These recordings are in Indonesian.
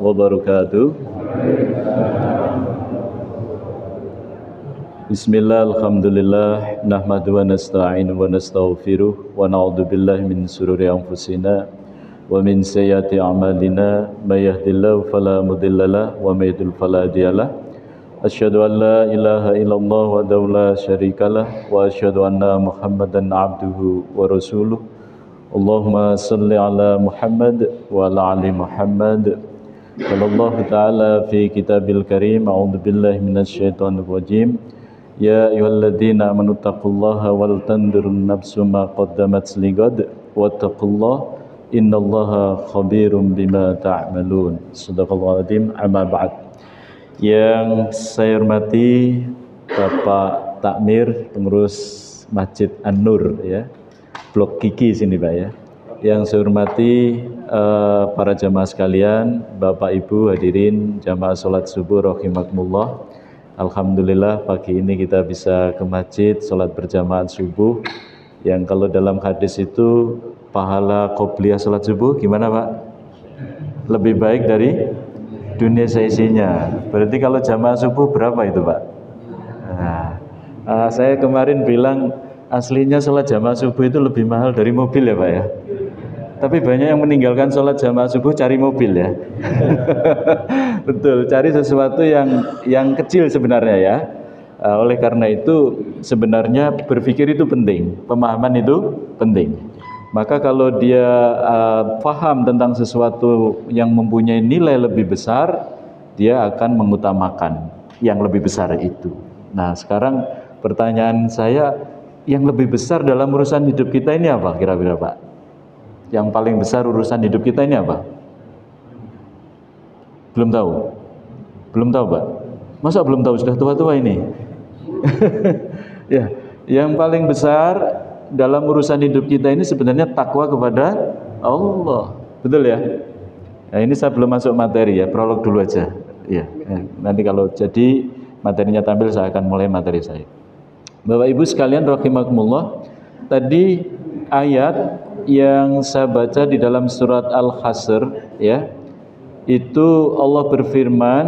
wabarakatuh. Bismillah, alhamdulillah, nahmadu wa nasta'inu wa nastaghfiruh wa na'udzu billahi min sururi anfusina wa min sayyiati a'malina, may yahdihillahu fala mudhillalah wa may yudhlil fala hadiyalah. Asyhadu an la ilaha illallah wahdahu la syarikalah wa asyhadu anna Muhammadan abduhu wa rasuluh. Allahumma salli ala Muhammad wa ala ali Muhammad. Sallallahu ta'ala fi kitabil karim. A'udzu billahi minasyaitonir rajim. Ya ayyuhalladzina amanu taqullaha wal tanzur nafsum ma qaddamat ligad wattaqullaha innallaha khabirum bima ta'malun. Shadaqallahul adzim. Amma ba'd. Yang saya hormati Bapak Takmir, pengurus Masjid An-Nur ya, Blok Kiki sini Pak ya. Yang saya hormati para jamaah sekalian, Bapak Ibu hadirin jamaah sholat subuh rahimakumullah. Alhamdulillah pagi ini kita bisa ke masjid sholat berjamaah subuh, yang kalau dalam hadis itu pahala qobliyah sholat subuh gimana Pak? Lebih baik dari dunia seisinya. Berarti kalau jamaah subuh berapa itu Pak? Saya kemarin bilang aslinya sholat jamaah subuh itu lebih mahal dari mobil ya Pak ya. Tapi banyak yang meninggalkan sholat jamaah subuh cari mobil ya. Betul, cari sesuatu yang kecil sebenarnya ya. Oleh karena itu sebenarnya berpikir itu penting, pemahaman itu penting. Maka kalau dia paham tentang sesuatu yang mempunyai nilai lebih besar, dia akan mengutamakan yang lebih besar itu. Nah sekarang pertanyaan saya, yang lebih besar dalam urusan hidup kita ini apa kira-kira Pak? Yang paling besar urusan hidup kita ini apa? Belum tahu? Belum tahu Pak? Masa belum tahu, sudah tua-tua ini? Ya, yang paling besar dalam urusan hidup kita ini sebenarnya takwa kepada Allah. Betul ya? Nah, ini saya belum masuk materi ya, prolog dulu aja. Ya, nanti kalau jadi materinya tampil saya akan mulai materi saya. Bapak Ibu sekalian rahimakumullah, tadi ayat yang saya baca di dalam surat Al-Hasr ya, itu Allah berfirman,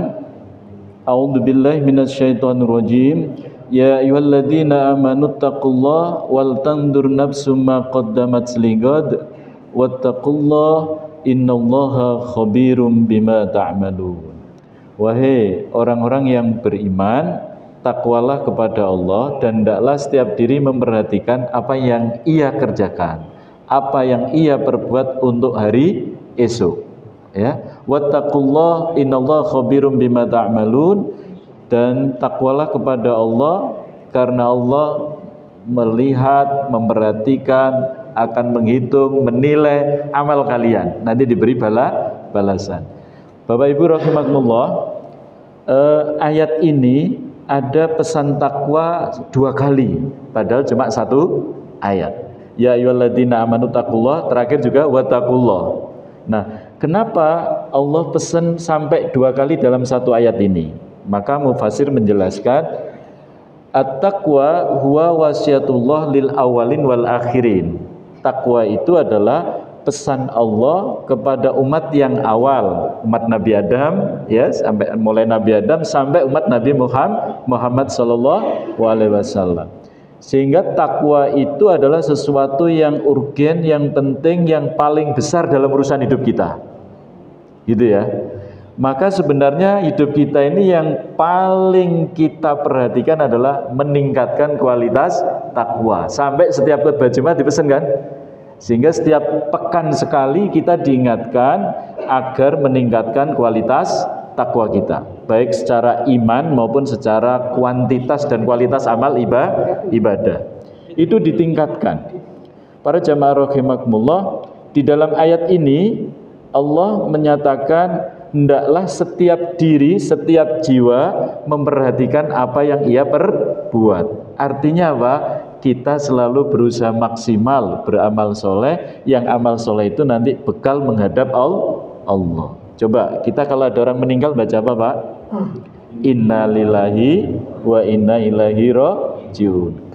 A'udzubillahi minasyaitonirrajim. Ya ayyuhalladzina amanu taqullaha wal tanzur nafsum ma qaddamat ligad wattaqullaha innallaha khabirum bima ta'malun. Wahai orang-orang yang beriman, takwalah kepada Allah dan hendaklah setiap diri memperhatikan apa yang ia kerjakan, apa yang ia perbuat untuk hari esok ya. Wattaqullaha innallaha khabirum bima ta'malun. Dan takwalah kepada Allah karena Allah melihat, memperhatikan, akan menghitung, menilai amal kalian. Nanti diberi balasan. Bapak Ibu rahimakumullah, ayat ini ada pesan takwa 2 kali, padahal cuma 1 ayat. Ya ayyuhalladzina amanu taqullah, terakhir juga wattaqullah. Nah, kenapa Allah pesan sampai 2 kali dalam 1 ayat ini? Maka mufasir menjelaskan, at-taqwa huwa wasiatullah lil awalin wal akhirin. Takwa itu adalah pesan Allah kepada umat yang awal, umat Nabi Adam ya, sampai mulai Nabi Adam sampai umat Nabi Muhammad sallallahu alaihi wasallam. Sehingga takwa itu adalah sesuatu yang urgen, yang penting, yang paling besar dalam urusan hidup kita. Gitu ya. Maka sebenarnya hidup kita ini yang paling kita perhatikan adalah meningkatkan kualitas takwa. Sampai setiap khutbah Jumat dipesan kan? Sehingga setiap pekan sekali kita diingatkan agar meningkatkan kualitas takwa kita, baik secara iman maupun secara kuantitas dan kualitas amal ibadah. Itu ditingkatkan. Para jamaah rahimakumullah, di dalam ayat ini Allah menyatakan hendaklah setiap diri, setiap jiwa memperhatikan apa yang ia perbuat. Artinya apa? Kita selalu berusaha maksimal beramal soleh, yang amal soleh itu nanti bekal menghadap Allah. Coba kita kalau ada orang meninggal baca apa Pak? Inna lillahi wa inna ilaihi rajiun.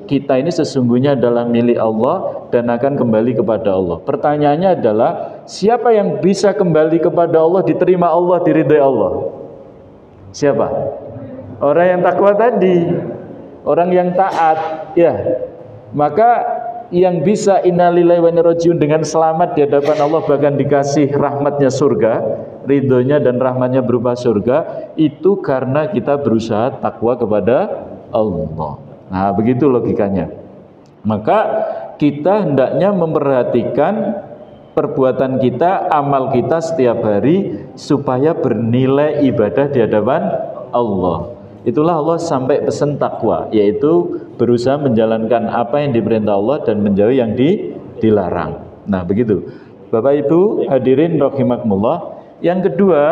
Kita ini sesungguhnya adalah milik Allah dan akan kembali kepada Allah. Pertanyaannya adalah, Siapa yang bisa kembali kepada Allah, diterima Allah, diridhai Allah? Siapa? Orang yang takwa tadi, orang yang taat, ya. Maka yang bisa innalillahi wa inna ilaihi rajiun dengan selamat di hadapan Allah, bahkan dikasih rahmatnya surga, ridhonya dan rahmatnya berupa surga, itu karena kita berusaha takwa kepada Allah. Nah, begitu logikanya. Maka kita hendaknya memperhatikan perbuatan kita, amal kita setiap hari supaya bernilai ibadah di hadapan Allah. Itulah Allah sampai pesan takwa, yaitu berusaha menjalankan apa yang diperintah Allah dan menjauhi yang dilarang. Nah, begitu. Bapak Ibu hadirin rahimakumullah. Yang kedua,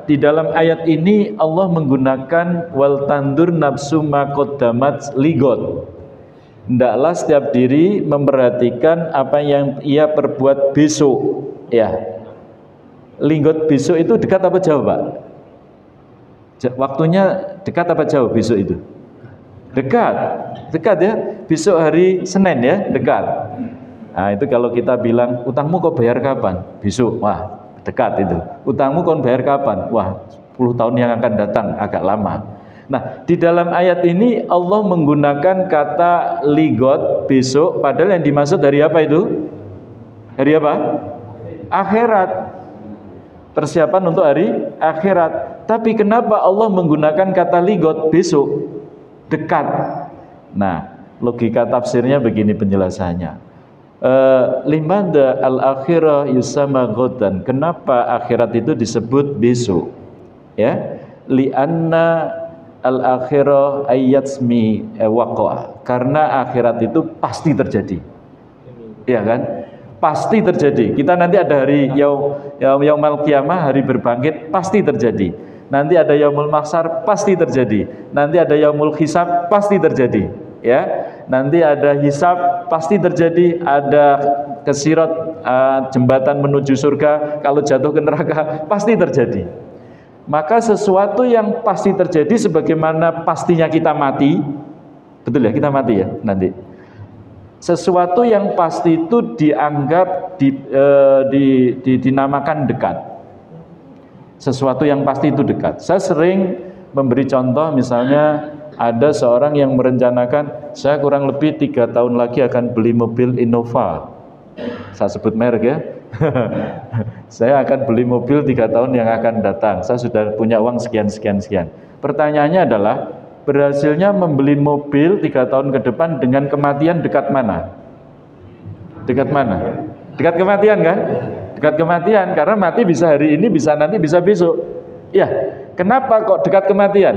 di dalam ayat ini Allah menggunakan wal tandur nafsu ma qaddamat ligot. Hendaklah setiap diri memperhatikan apa yang ia perbuat besok, ya. Linggot besok itu dekat apa jauh, Pak? Waktunya dekat apa jauh besok itu? Dekat. Dekat ya. Besok hari Senin ya, dekat. Nah, itu kalau kita bilang utangmu kau bayar kapan? Besok. Wah, dekat itu. Utangmu kau bayar kapan? Wah, 10 tahun yang akan datang, agak lama. Nah, di dalam ayat ini Allah menggunakan kata ligot besok, padahal yang dimaksud dari apa itu? Hari apa? Akhirat. Persiapan untuk hari akhirat. Tapi kenapa Allah menggunakan kata ligot besok? Dekat. Nah, logika tafsirnya begini penjelasannya. Limada al-akhirah yusama ghadan. Kenapa akhirat itu disebut besok? Ya, li'anna al-akhirah ayatsmi waqa'a. Karena akhirat itu pasti terjadi. Iya kan? Pasti terjadi. Kita nanti ada hari yaumul qiyamah, hari berbangkit, pasti terjadi. Nanti ada yaumul mahsyar, pasti terjadi. Nanti ada yaumul hisab, pasti terjadi. Ya. Nanti ada hisab, pasti terjadi. Ada kesirat, jembatan menuju surga, kalau jatuh ke neraka, pasti terjadi. Maka sesuatu yang pasti terjadi sebagaimana pastinya kita mati, betul ya, kita mati ya nanti. Sesuatu yang pasti itu dianggap dinamakan dekat. Sesuatu yang pasti itu dekat. Saya sering memberi contoh, misalnya ada seorang yang merencanakan, saya kurang lebih 3 tahun lagi akan beli mobil Innova. Saya sebut merek ya. Saya akan beli mobil 3 tahun yang akan datang. Saya sudah punya uang sekian. Pertanyaannya adalah, berhasilnya membeli mobil 3 tahun ke depan dengan kematian dekat mana? Dekat mana? Dekat kematian kan? Dekat kematian, karena mati bisa hari ini, bisa nanti, bisa besok. Ya, kenapa kok dekat kematian?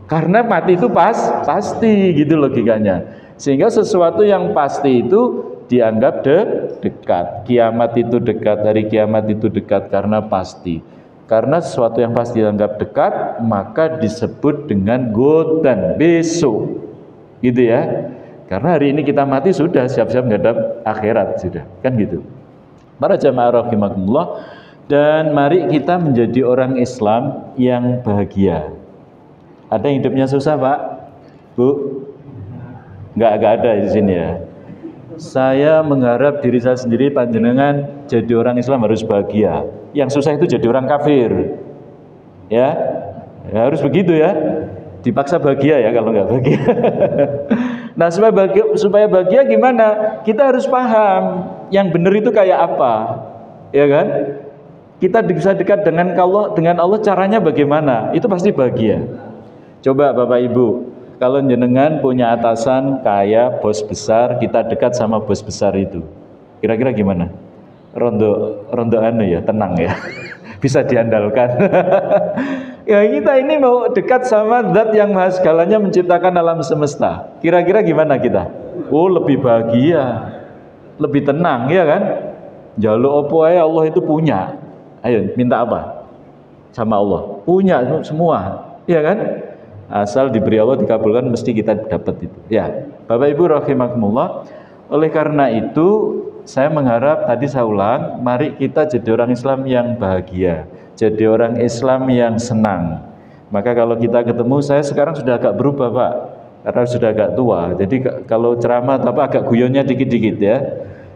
Karena mati itu pasti gitu logikanya. Sehingga sesuatu yang pasti itu dianggap dekat. Kiamat itu dekat, hari kiamat itu dekat karena pasti. Karena sesuatu yang pasti dianggap dekat, maka disebut dengan godan, besok. Gitu ya. Karena hari ini kita mati, sudah siap-siap menghadap akhirat, sudah. Kan gitu. Para jamaah rahimakumullah, dan mari kita menjadi orang Islam yang bahagia. Ada yang hidupnya susah, Pak? Bu? Enggak ada di sini ya. Saya mengharap diri saya sendiri, panjenengan jadi orang Islam harus bahagia. Yang susah itu jadi orang kafir. Ya, harus begitu ya. Dipaksa bahagia ya kalau nggak bahagia. Nah, supaya bahagia gimana? Kita harus paham yang benar itu kayak apa, ya kan? Kita bisa dekat dengan Allah caranya bagaimana? Itu pasti bahagia. Coba Bapak Ibu, kalau jenengan punya atasan kaya, bos besar, kita dekat sama bos besar itu, kira-kira gimana? Rondo anu ya, tenang ya, bisa diandalkan. Ya, kita ini mau dekat sama zat yang maha segalanya menciptakan alam semesta. Kira-kira gimana kita? Oh, lebih bahagia, lebih tenang, ya kan? Jaluk opo ae Allah itu punya. Ayo minta apa? Sama Allah. Punya semua, ya kan? Asal diberi Allah, dikabulkan, mesti kita dapat itu. Ya, Bapak Ibu rahimakumullah. Oleh karena itu, saya mengharap, tadi saya ulang, mari kita jadi orang Islam yang bahagia, jadi orang Islam yang senang. Maka kalau kita ketemu, saya sekarang sudah agak berubah Pak, karena sudah agak tua. Jadi kalau ceramah agak guyonnya dikit-dikit ya.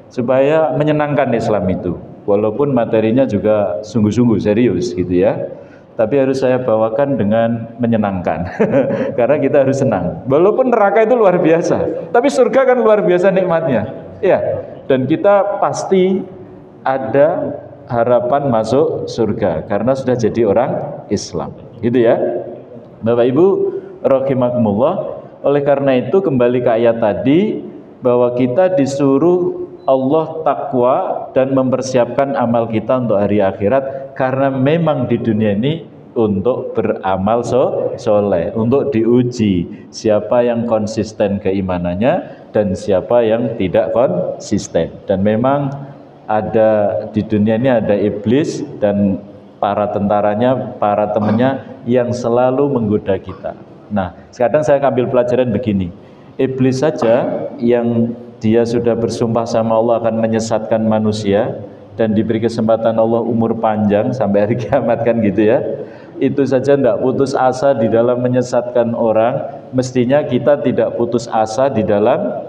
supaya menyenangkan Islam itu. Walaupun materinya juga sungguh-sungguh serius gitu ya. Tapi harus saya bawakan dengan menyenangkan. Karena kita harus senang. Walaupun neraka itu luar biasa, tapi surga kan luar biasa nikmatnya. Ya, dan kita pasti ada harapan masuk surga karena sudah jadi orang Islam. Gitu ya. Bapak Ibu rahimakumullah, oleh karena itu kembali ke ayat tadi bahwa kita disuruh Allah takwa dan mempersiapkan amal kita untuk hari akhirat karena memang di dunia ini untuk beramal soleh, untuk diuji siapa yang konsisten keimanannya dan siapa yang tidak konsisten. Dan memang ada di dunia ini ada iblis dan para tentaranya, para temannya yang selalu menggoda kita. Nah, sekarang saya ambil pelajaran begini. Iblis saja yang dia sudah bersumpah sama Allah akan menyesatkan manusia dan diberi kesempatan Allah umur panjang sampai hari kiamat kan gitu ya. Itu saja tidak putus asa di dalam menyesatkan orang. Mestinya kita tidak putus asa di dalam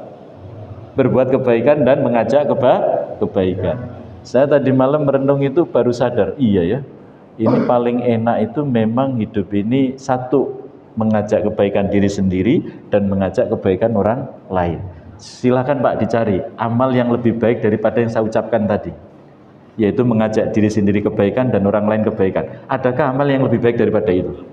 berbuat kebaikan dan mengajak kebaikan. Saya tadi malam merenung itu baru sadar, iya ya. Ini paling enak itu memang hidup ini satu, mengajak kebaikan diri sendiri dan mengajak kebaikan orang lain. Silakan Pak dicari amal yang lebih baik daripada yang saya ucapkan tadi, yaitu mengajak diri sendiri kebaikan dan orang lain kebaikan. Adakah amal yang lebih baik daripada itu?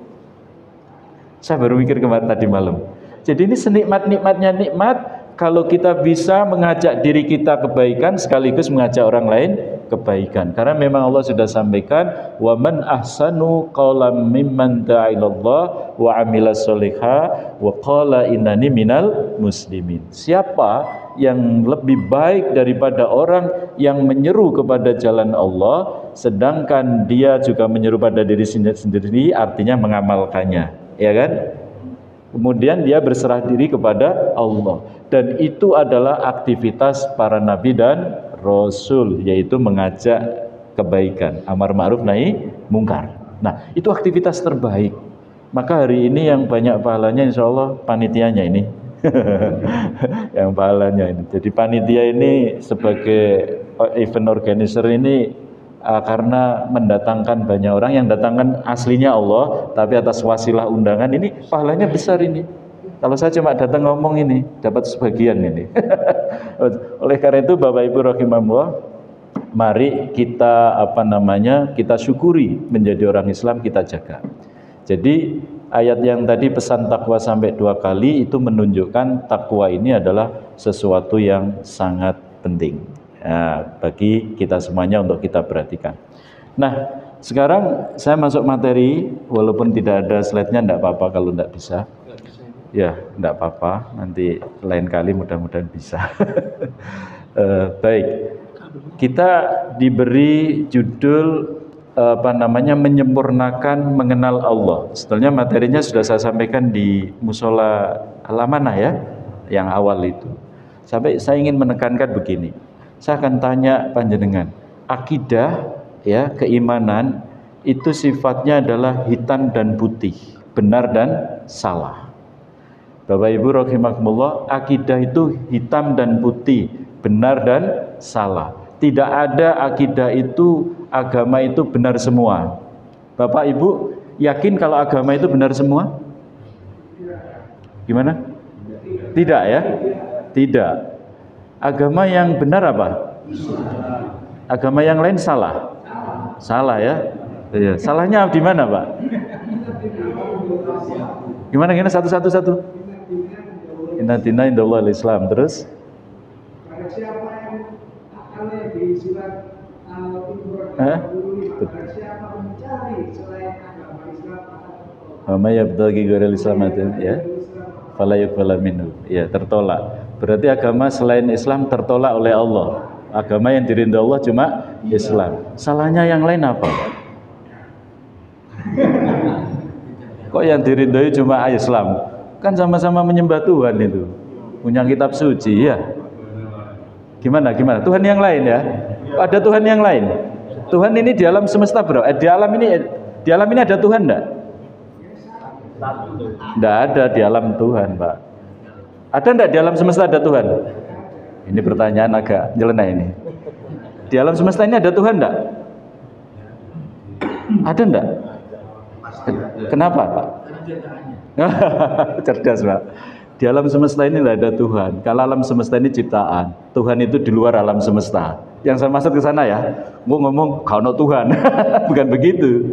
Saya baru mikir kemarin tadi malam. Jadi ini senikmat-nikmatnya nikmat kalau kita bisa mengajak diri kita kebaikan sekaligus mengajak orang lain kebaikan. Karena memang Allah sudah sampaikan, wa man ahsanu qawlan mimman da'a ilallah wa 'amila sholiha wa qala innani minal muslimin. Siapa yang lebih baik daripada orang yang menyeru kepada jalan Allah sedangkan dia juga menyeru pada diri sendiri, artinya mengamalkannya, ya kan? Kemudian dia berserah diri kepada Allah, dan itu adalah aktivitas para nabi dan rasul, yaitu mengajak kebaikan, amar ma'ruf nahi mungkar. Nah, itu aktivitas terbaik. Maka hari ini yang banyak pahalanya insya Allah panitianya ini. Yang pahalanya ini. Jadi panitia ini sebagai event organizer ini karena mendatangkan banyak orang, yang datangkan aslinya Allah, tapi atas wasilah undangan ini pahalanya besar ini. Kalau saya cuma datang ngomong ini dapat sebagian ini. Oleh karena itu Bapak Ibu rahimahullah, mari kita kita syukuri menjadi orang Islam, kita jaga. Jadi ayat yang tadi pesan takwa sampai 2 kali itu menunjukkan takwa ini adalah sesuatu yang sangat penting. Nah, bagi kita semuanya untuk kita perhatikan. Nah, sekarang saya masuk materi, walaupun tidak ada slide-nya, tidak apa-apa kalau tidak bisa. Ya, tidak apa-apa, nanti lain kali mudah-mudahan bisa. Baik, kita diberi judul menyempurnakan mengenal Allah. Sebetulnya materinya sudah saya sampaikan di Musola Al-Amanah ya, yang awal itu. Sampai saya ingin menekankan begini. Saya akan tanya panjenengan, akidah ya, keimanan itu sifatnya adalah hitam dan putih, benar dan salah. Bapak Ibu rahimakumullah, akidah itu hitam dan putih, benar dan salah. Tidak ada akidah itu, agama itu benar semua. Bapak Ibu yakin kalau agama itu benar semua? Gimana? Tidak ya? Tidak. Agama yang benar apa? Agama yang lain salah? Salah ya? Iya. Salahnya di mana Pak? Gimana satu-satu? Inna dina indallah al-Islam. Terus? Siapa yang akalnya di surat siapa mencari selain agama Islam akan Wa yabtaghi ghairal Islam ya fala yuqbala minhu. Ya, tertolak. Berarti agama selain Islam tertolak oleh Allah. Agama yang diridhoi Allah cuma Islam. Salahnya yang lain apa? Kok yang diridhoi cuma Islam? Kan sama-sama menyembah Tuhan itu. Punya kitab suci ya. Gimana? Tuhan yang lain ya? Ada Tuhan yang lain. Tuhan ini di alam semesta bro. Di alam ini ada Tuhan enggak? Enggak ada di alam Tuhan, Pak. Ada enggak di alam semesta ada Tuhan? Ini pertanyaan agak nyeleneh ini. Di alam semesta ini ada Tuhan enggak? Ada enggak? Kenapa, Pak? Cerdas, Pak. Di alam semesta ini tidak ada Tuhan. Kalau alam semesta ini ciptaan, Tuhan itu di luar alam semesta. Yang saya maksud ke sana ya, mau ngomong kalau Tuhan, bukan begitu.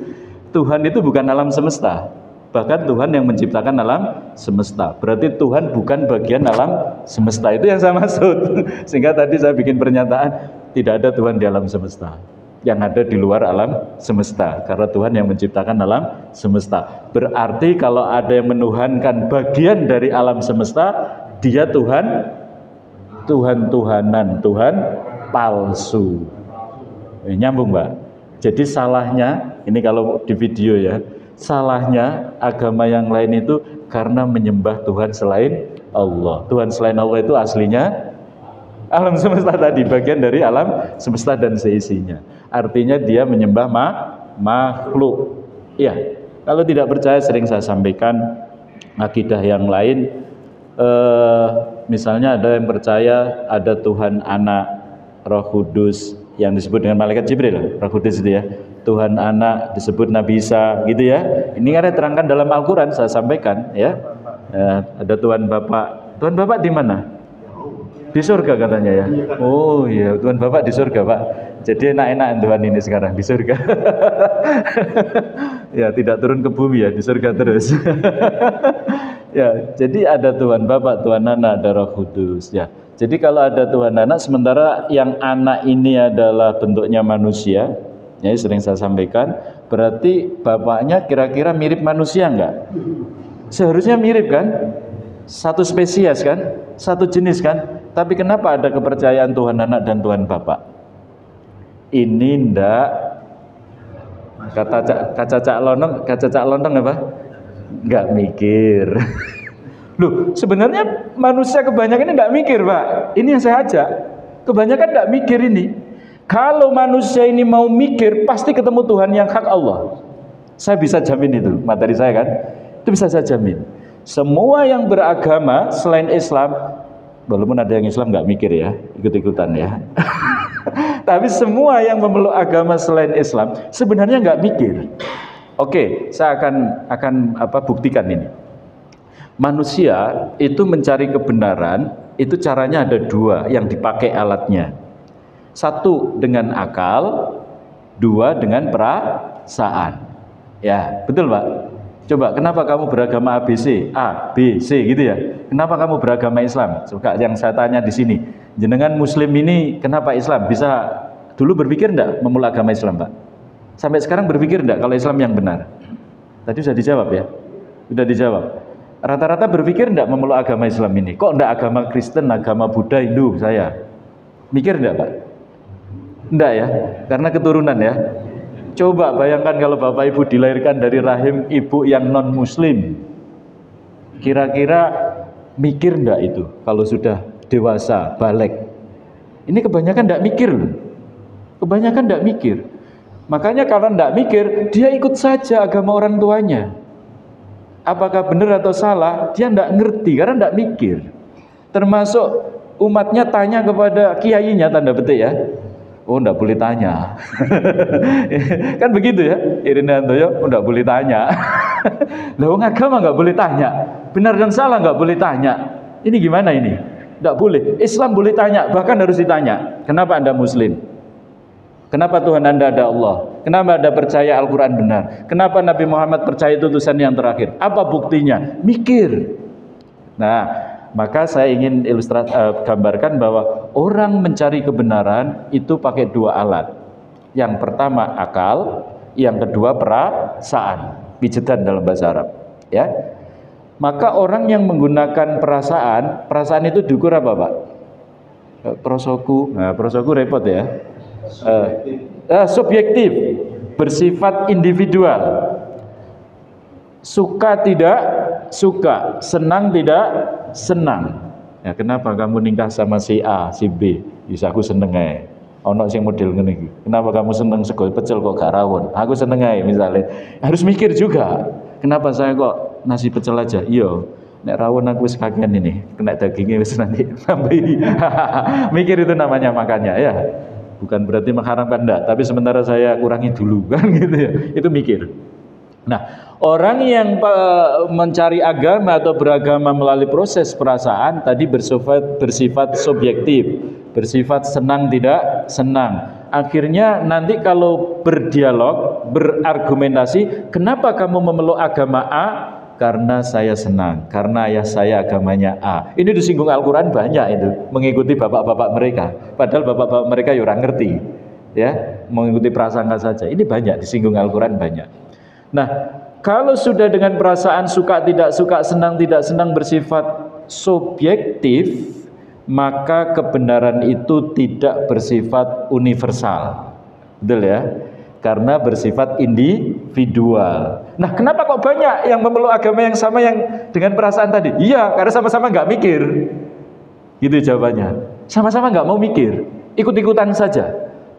Tuhan itu bukan alam semesta. Bahkan Tuhan yang menciptakan alam semesta. Berarti Tuhan bukan bagian alam semesta. Itu yang saya maksud. Sehingga tadi saya bikin pernyataan, tidak ada Tuhan di alam semesta. Yang ada di luar alam semesta. Karena Tuhan yang menciptakan alam semesta. Berarti kalau ada yang menuhankan bagian dari alam semesta, dia Tuhan, Tuhan-Tuhanan, Tuhan palsu. Nyambung, Mbak. Jadi salahnya, ini kalau di video ya, salahnya agama yang lain itu karena menyembah Tuhan selain Allah. Tuhan selain Allah itu aslinya alam semesta tadi, bagian dari alam semesta dan seisinya. Artinya dia menyembah makhluk. Iya, kalau tidak percaya sering saya sampaikan akidah yang lain. Misalnya ada yang percaya ada Tuhan Anak, Roh Kudus yang disebut dengan malaikat Jibril, Roh Kudus itu ya. Tuhan Anak disebut Nabi Isa, gitu ya. Ini kan diterangkan dalam Al-Quran, saya sampaikan ya. Ada Tuhan Bapak. Tuhan Bapak di mana? Di surga katanya ya. Oh iya, Tuhan Bapak di surga, Pak. Jadi enak-enak Tuhan ini sekarang di surga. Ya, tidak turun ke bumi ya, di surga terus. Ya, jadi ada Tuhan Bapak, Tuhan Anak, ada Roh Kudus ya. Jadi kalau ada Tuhan Anak, sementara yang anak ini adalah bentuknya manusia, ya sering saya sampaikan, berarti bapaknya kira-kira mirip manusia enggak? Seharusnya mirip kan? Satu spesies kan? Satu jenis kan? Tapi kenapa ada kepercayaan Tuhan Anak dan Tuhan Bapak? Ini ndak kaca cak lontong apa? Nggak mikir. Loh, sebenarnya manusia kebanyakan ini nggak mikir, Pak. Ini yang saya ajak. Kebanyakan nggak mikir ini. Kalau manusia ini mau mikir, pasti ketemu Tuhan yang hak Allah. Saya bisa jamin itu, materi saya kan. Itu bisa saya jamin. Semua yang beragama selain Islam, walaupun ada yang Islam nggak mikir ya, ikut-ikutan ya. Tapi semua yang memeluk agama selain Islam sebenarnya nggak mikir. Oke, saya akan buktikan ini. Manusia itu mencari kebenaran, itu caranya ada dua yang dipakai alatnya. Satu dengan akal, dua dengan perasaan. Ya, betul Pak? Coba, kenapa kamu beragama ABC? A, B, C gitu ya. Kenapa kamu beragama Islam? Suka yang saya tanya di sini. Jenengan Muslim ini kenapa Islam? Bisa dulu berpikir enggak memeluk agama Islam, Pak? Sampai sekarang berpikir enggak kalau Islam yang benar? Tadi sudah dijawab ya? Sudah dijawab. Rata-rata berpikir enggak memeluk agama Islam ini? Kok enggak agama Kristen, agama Buddha, Hindu saya? Mikir enggak, Pak? Enggak ya? Karena keturunan ya. Coba bayangkan kalau Bapak Ibu dilahirkan dari rahim ibu yang non-muslim. Kira-kira mikir enggak itu kalau sudah dewasa, balik? Ini kebanyakan enggak mikir loh. Kebanyakan enggak mikir. Makanya kalau enggak mikir, dia ikut saja agama orang tuanya. Apakah benar atau salah, dia enggak ngerti karena enggak mikir. Termasuk umatnya tanya kepada kiainya, tanda petik ya. Oh, enggak boleh tanya. Kan begitu ya, Irina Handoyo, enggak boleh tanya. Lah wong agama enggak boleh tanya. Benar dan salah enggak boleh tanya. Ini gimana ini? Enggak boleh. Islam boleh tanya, bahkan harus ditanya. Kenapa Anda Muslim? Kenapa Tuhan Anda ada Allah? Kenapa Anda percaya Al-Quran benar? Kenapa Nabi Muhammad percaya itu utusan yang terakhir? Apa buktinya? Mikir. Nah, maka saya ingin gambarkan bahwa orang mencari kebenaran itu pakai dua alat. Yang pertama akal, yang kedua perasaan. Pijetan dalam bahasa Arab. Ya. Maka orang yang menggunakan perasaan itu diukur apa, Pak? Prosoku. Nah, prosoku repot ya. Subjektif, bersifat individual. Suka tidak suka, senang tidak senang. Ya, kenapa kamu nikah sama si A, si B? Bisa aku seneng ae. Ono sing model ngene iki. Kenapa kamu seneng sego pecel kok gak rawon? Aku seneng ae misalnya. Harus mikir juga. Kenapa saya kok nasi pecel aja? Iya. nek rawon aku wis kakean ini, kena dagingnya wis nanti nambahi. Mikir itu namanya makannya ya. Bukan berarti mengharamkan enggak, tapi sementara saya kurangi dulu kan gitu ya. Itu mikir. Nah, orang yang mencari agama atau beragama melalui proses perasaan tadi bersifat subjektif, bersifat senang tidak senang. Akhirnya nanti kalau berdialog, berargumentasi, kenapa kamu memeluk agama A? Karena saya senang, karena ayah saya agamanya A. Ini disinggung Al-Quran banyak itu, mengikuti bapak-bapak mereka. Padahal bapak-bapak mereka ya orang ngerti, ya, mengikuti prasangka saja. Ini banyak disinggung Al-Quran banyak. Nah, kalau sudah dengan perasaan suka tidak suka, senang tidak senang bersifat subjektif, maka kebenaran itu tidak bersifat universal. Betul ya? Karena bersifat individual. Nah, kenapa kok banyak yang memeluk agama yang sama yang dengan perasaan tadi? Iya, karena sama-sama nggak mikir. Gitu jawabannya. Sama-sama nggak mau mikir, ikut-ikutan saja.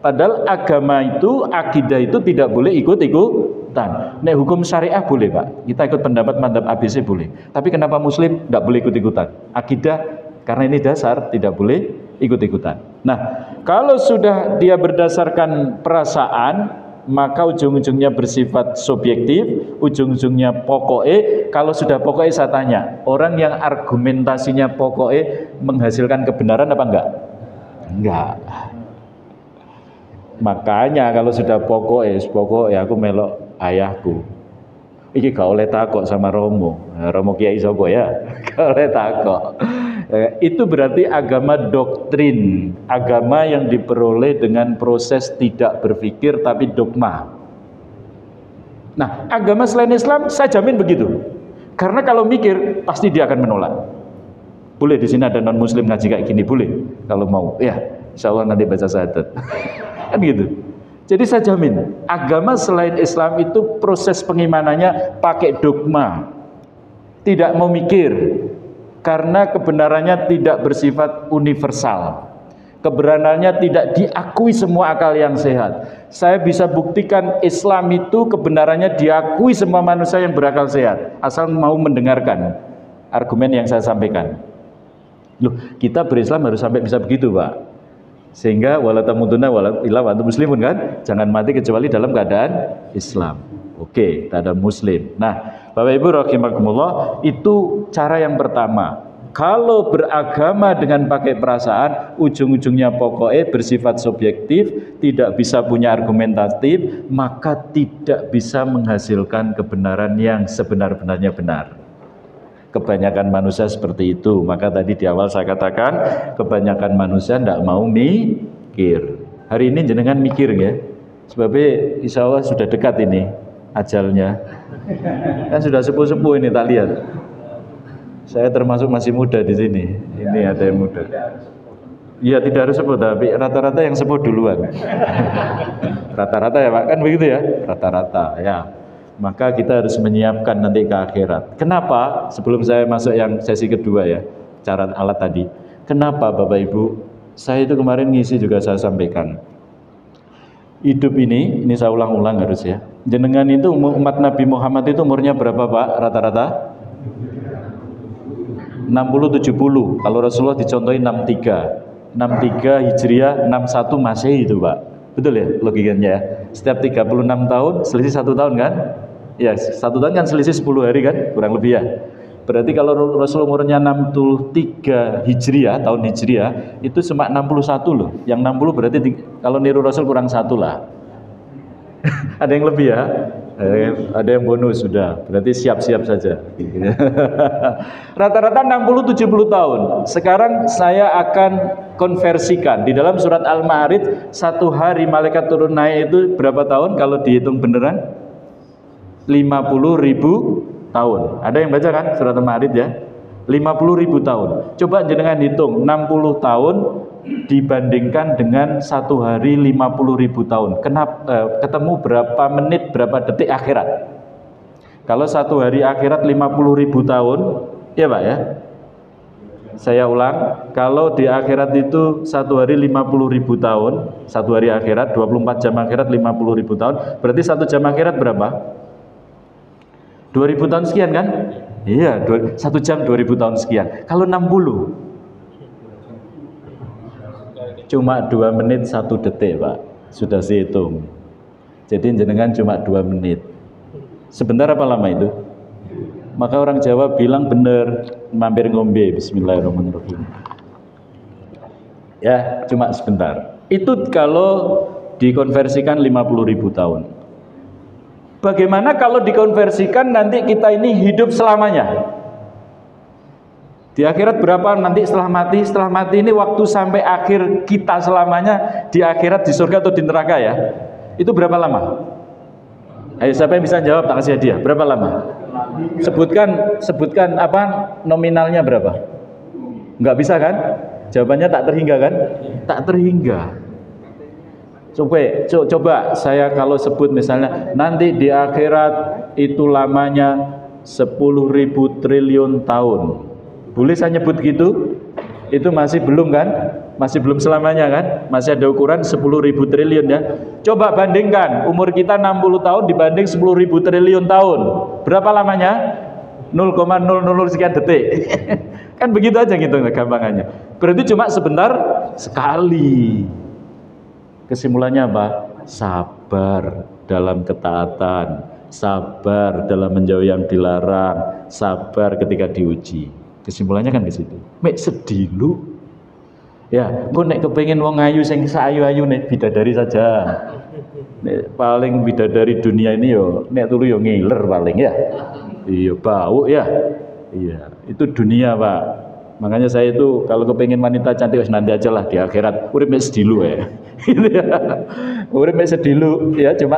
Padahal agama itu, akidah itu tidak boleh ikut-ikutan. Nek hukum syariah boleh, Pak. Kita ikut pendapat madzhab ABC boleh. Tapi kenapa Muslim nggak boleh ikut-ikutan? Akidah, karena ini dasar, tidak boleh ikut-ikutan. Nah, kalau sudah dia berdasarkan perasaan, maka ujung-ujungnya bersifat subjektif, ujung-ujungnya pokoknya. Kalau sudah pokoknya saya tanya, orang yang argumentasinya pokoknya menghasilkan kebenaran apa enggak? Enggak. Makanya kalau sudah pokoknya aku melok ayahku. Iki gak oleh takok sama Romo. Romo Kiai sapa ya? Gak oleh takok. Itu berarti agama doktrin, agama yang diperoleh dengan proses tidak berpikir tapi dogma. Nah, agama selain Islam saya jamin begitu. Karena kalau mikir pasti dia akan menolak. Boleh di sini ada non muslim ngaji kayak gini, boleh kalau mau. Ya, insya Allah nanti baca syahadat. Kan gitu. Jadi saya jamin agama selain Islam itu proses pengimanannya pakai dogma. Tidak mau mikir. Karena kebenarannya tidak bersifat universal. Kebenarannya tidak diakui semua akal yang sehat. Saya bisa buktikan Islam itu kebenarannya diakui semua manusia yang berakal sehat. Asal mau mendengarkan argumen yang saya sampaikan. Loh, kita berislam harus sampai bisa begitu, Pak. Sehingga wala tamutunna wala illa wa antum muslimun kan? Jangan mati kecuali dalam keadaan Islam. Oke, ada muslim. Nah, Bapak Ibu rahimakumullah, itu cara yang pertama. Kalau beragama dengan pakai perasaan, ujung-ujungnya pokoknya bersifat subjektif, tidak bisa punya argumentatif, maka tidak bisa menghasilkan kebenaran yang sebenar-benarnya benar. Kebanyakan manusia seperti itu. Maka tadi di awal saya katakan, kebanyakan manusia tidak mau mikir. Hari ini jenengan mikir ya, sebabnya insya Allah sudah dekat ini ajalnya. Kan sudah sepuh-sepuh ini tak lihat. Saya termasuk masih muda di sini. Ini ada yang muda. Iya, tidak harus sepuh, tapi rata-rata yang sepuh duluan. Rata-rata ya Pak, kan begitu ya? Rata-rata ya. Maka kita harus menyiapkan nanti ke akhirat. Kenapa? Sebelum saya masuk yang sesi kedua ya, cara alat tadi. Kenapa Bapak Ibu? Saya itu kemarin ngisi juga saya sampaikan. Hidup ini saya ulang-ulang harus ya. Jenengan itu umat Nabi Muhammad itu umurnya berapa Pak rata-rata? 60-70. Kalau Rasulullah dicontohin 63. 63 Hijriah, 61 Masehi itu Pak. Betul ya logikanya ya. Setiap 36 tahun selisih 1 tahun kan? Ya, 1 tahun kan selisih 10 hari kan? Kurang lebih ya. Berarti kalau Rasulullah umurnya 63 Hijriah, tahun Hijriah, itu cuma 61 loh. Yang 60 berarti kalau niru Rasul kurang 1 lah. Ada yang lebih ya? Ada yang bonus sudah. Berarti siap-siap saja. Rata-rata 60-70 tahun. Sekarang saya akan konversikan. Di dalam surat Al-Ma'arij, 1 hari malaikat turun naik itu berapa tahun kalau dihitung beneran? 50.000 tahun. Ada yang baca kan surat Al-Ma'arij ya? 50.000 tahun. Coba jenengan hitung 60 tahun dibandingkan dengan 1 hari 50.000 tahun. Ketemu berapa menit, berapa detik akhirat? Kalau 1 hari akhirat 50.000 tahun, ya Pak ya? Saya ulang, kalau di akhirat itu 1 hari 50.000 tahun, 1 hari akhirat, 24 jam akhirat 50.000 tahun, berarti 1 jam akhirat berapa? 2000 tahun sekian kan? Iya, 1 jam 2000 tahun sekian. Kalau 60 cuma 2 menit 1 detik, Pak. Sudah dihitung. Jadi jenengan cuma 2 menit. Sebentar apa lama itu? Maka orang Jawa bilang bener, mampir ngombe, bismillahirrahmanirrahim. Ya, cuma sebentar. Itu kalau dikonversikan 50.000 tahun. Bagaimana kalau dikonversikan nanti kita ini hidup selamanya? Di akhirat berapa nanti setelah mati? Setelah mati ini waktu sampai akhir kita selamanya di akhirat, di surga atau di neraka ya? Itu berapa lama? Ayo siapa yang bisa jawab, tak kasih hadiah. Berapa lama? Sebutkan apa nominalnya berapa? Enggak bisa kan? Jawabannya tak terhingga kan? Tak terhingga. Coba saya kalau sebut misalnya nanti di akhirat itu lamanya 10.000 triliun tahun. Boleh saya nyebut gitu? Itu masih belum kan? Masih belum selamanya kan? Masih ada ukuran 10.000 triliun ya. Coba bandingkan umur kita 60 tahun dibanding 10.000 triliun tahun. Berapa lamanya? 0,000 sekian detik. Kan begitu aja gitu gampangannya. Berarti cuma sebentar sekali. Kesimpulannya apa? Sabar dalam ketaatan, sabar dalam menjauhi yang dilarang, sabar ketika diuji. Kesimpulannya kan di situ. Mek sedih lu. Ya, kok nek kepengin wong ayu sing sayu-ayu nek bidadari saja. Nek paling bidadari dunia ini yo nek turu yo ngiler paling ya. Iya, bau ya. Iya, itu dunia, Pak. Makanya saya itu kalau kepengen wanita cantik nanti aja lah di akhirat. Urip mek sedilu ya. Gitu ya. Urip mek sedilu ya cuma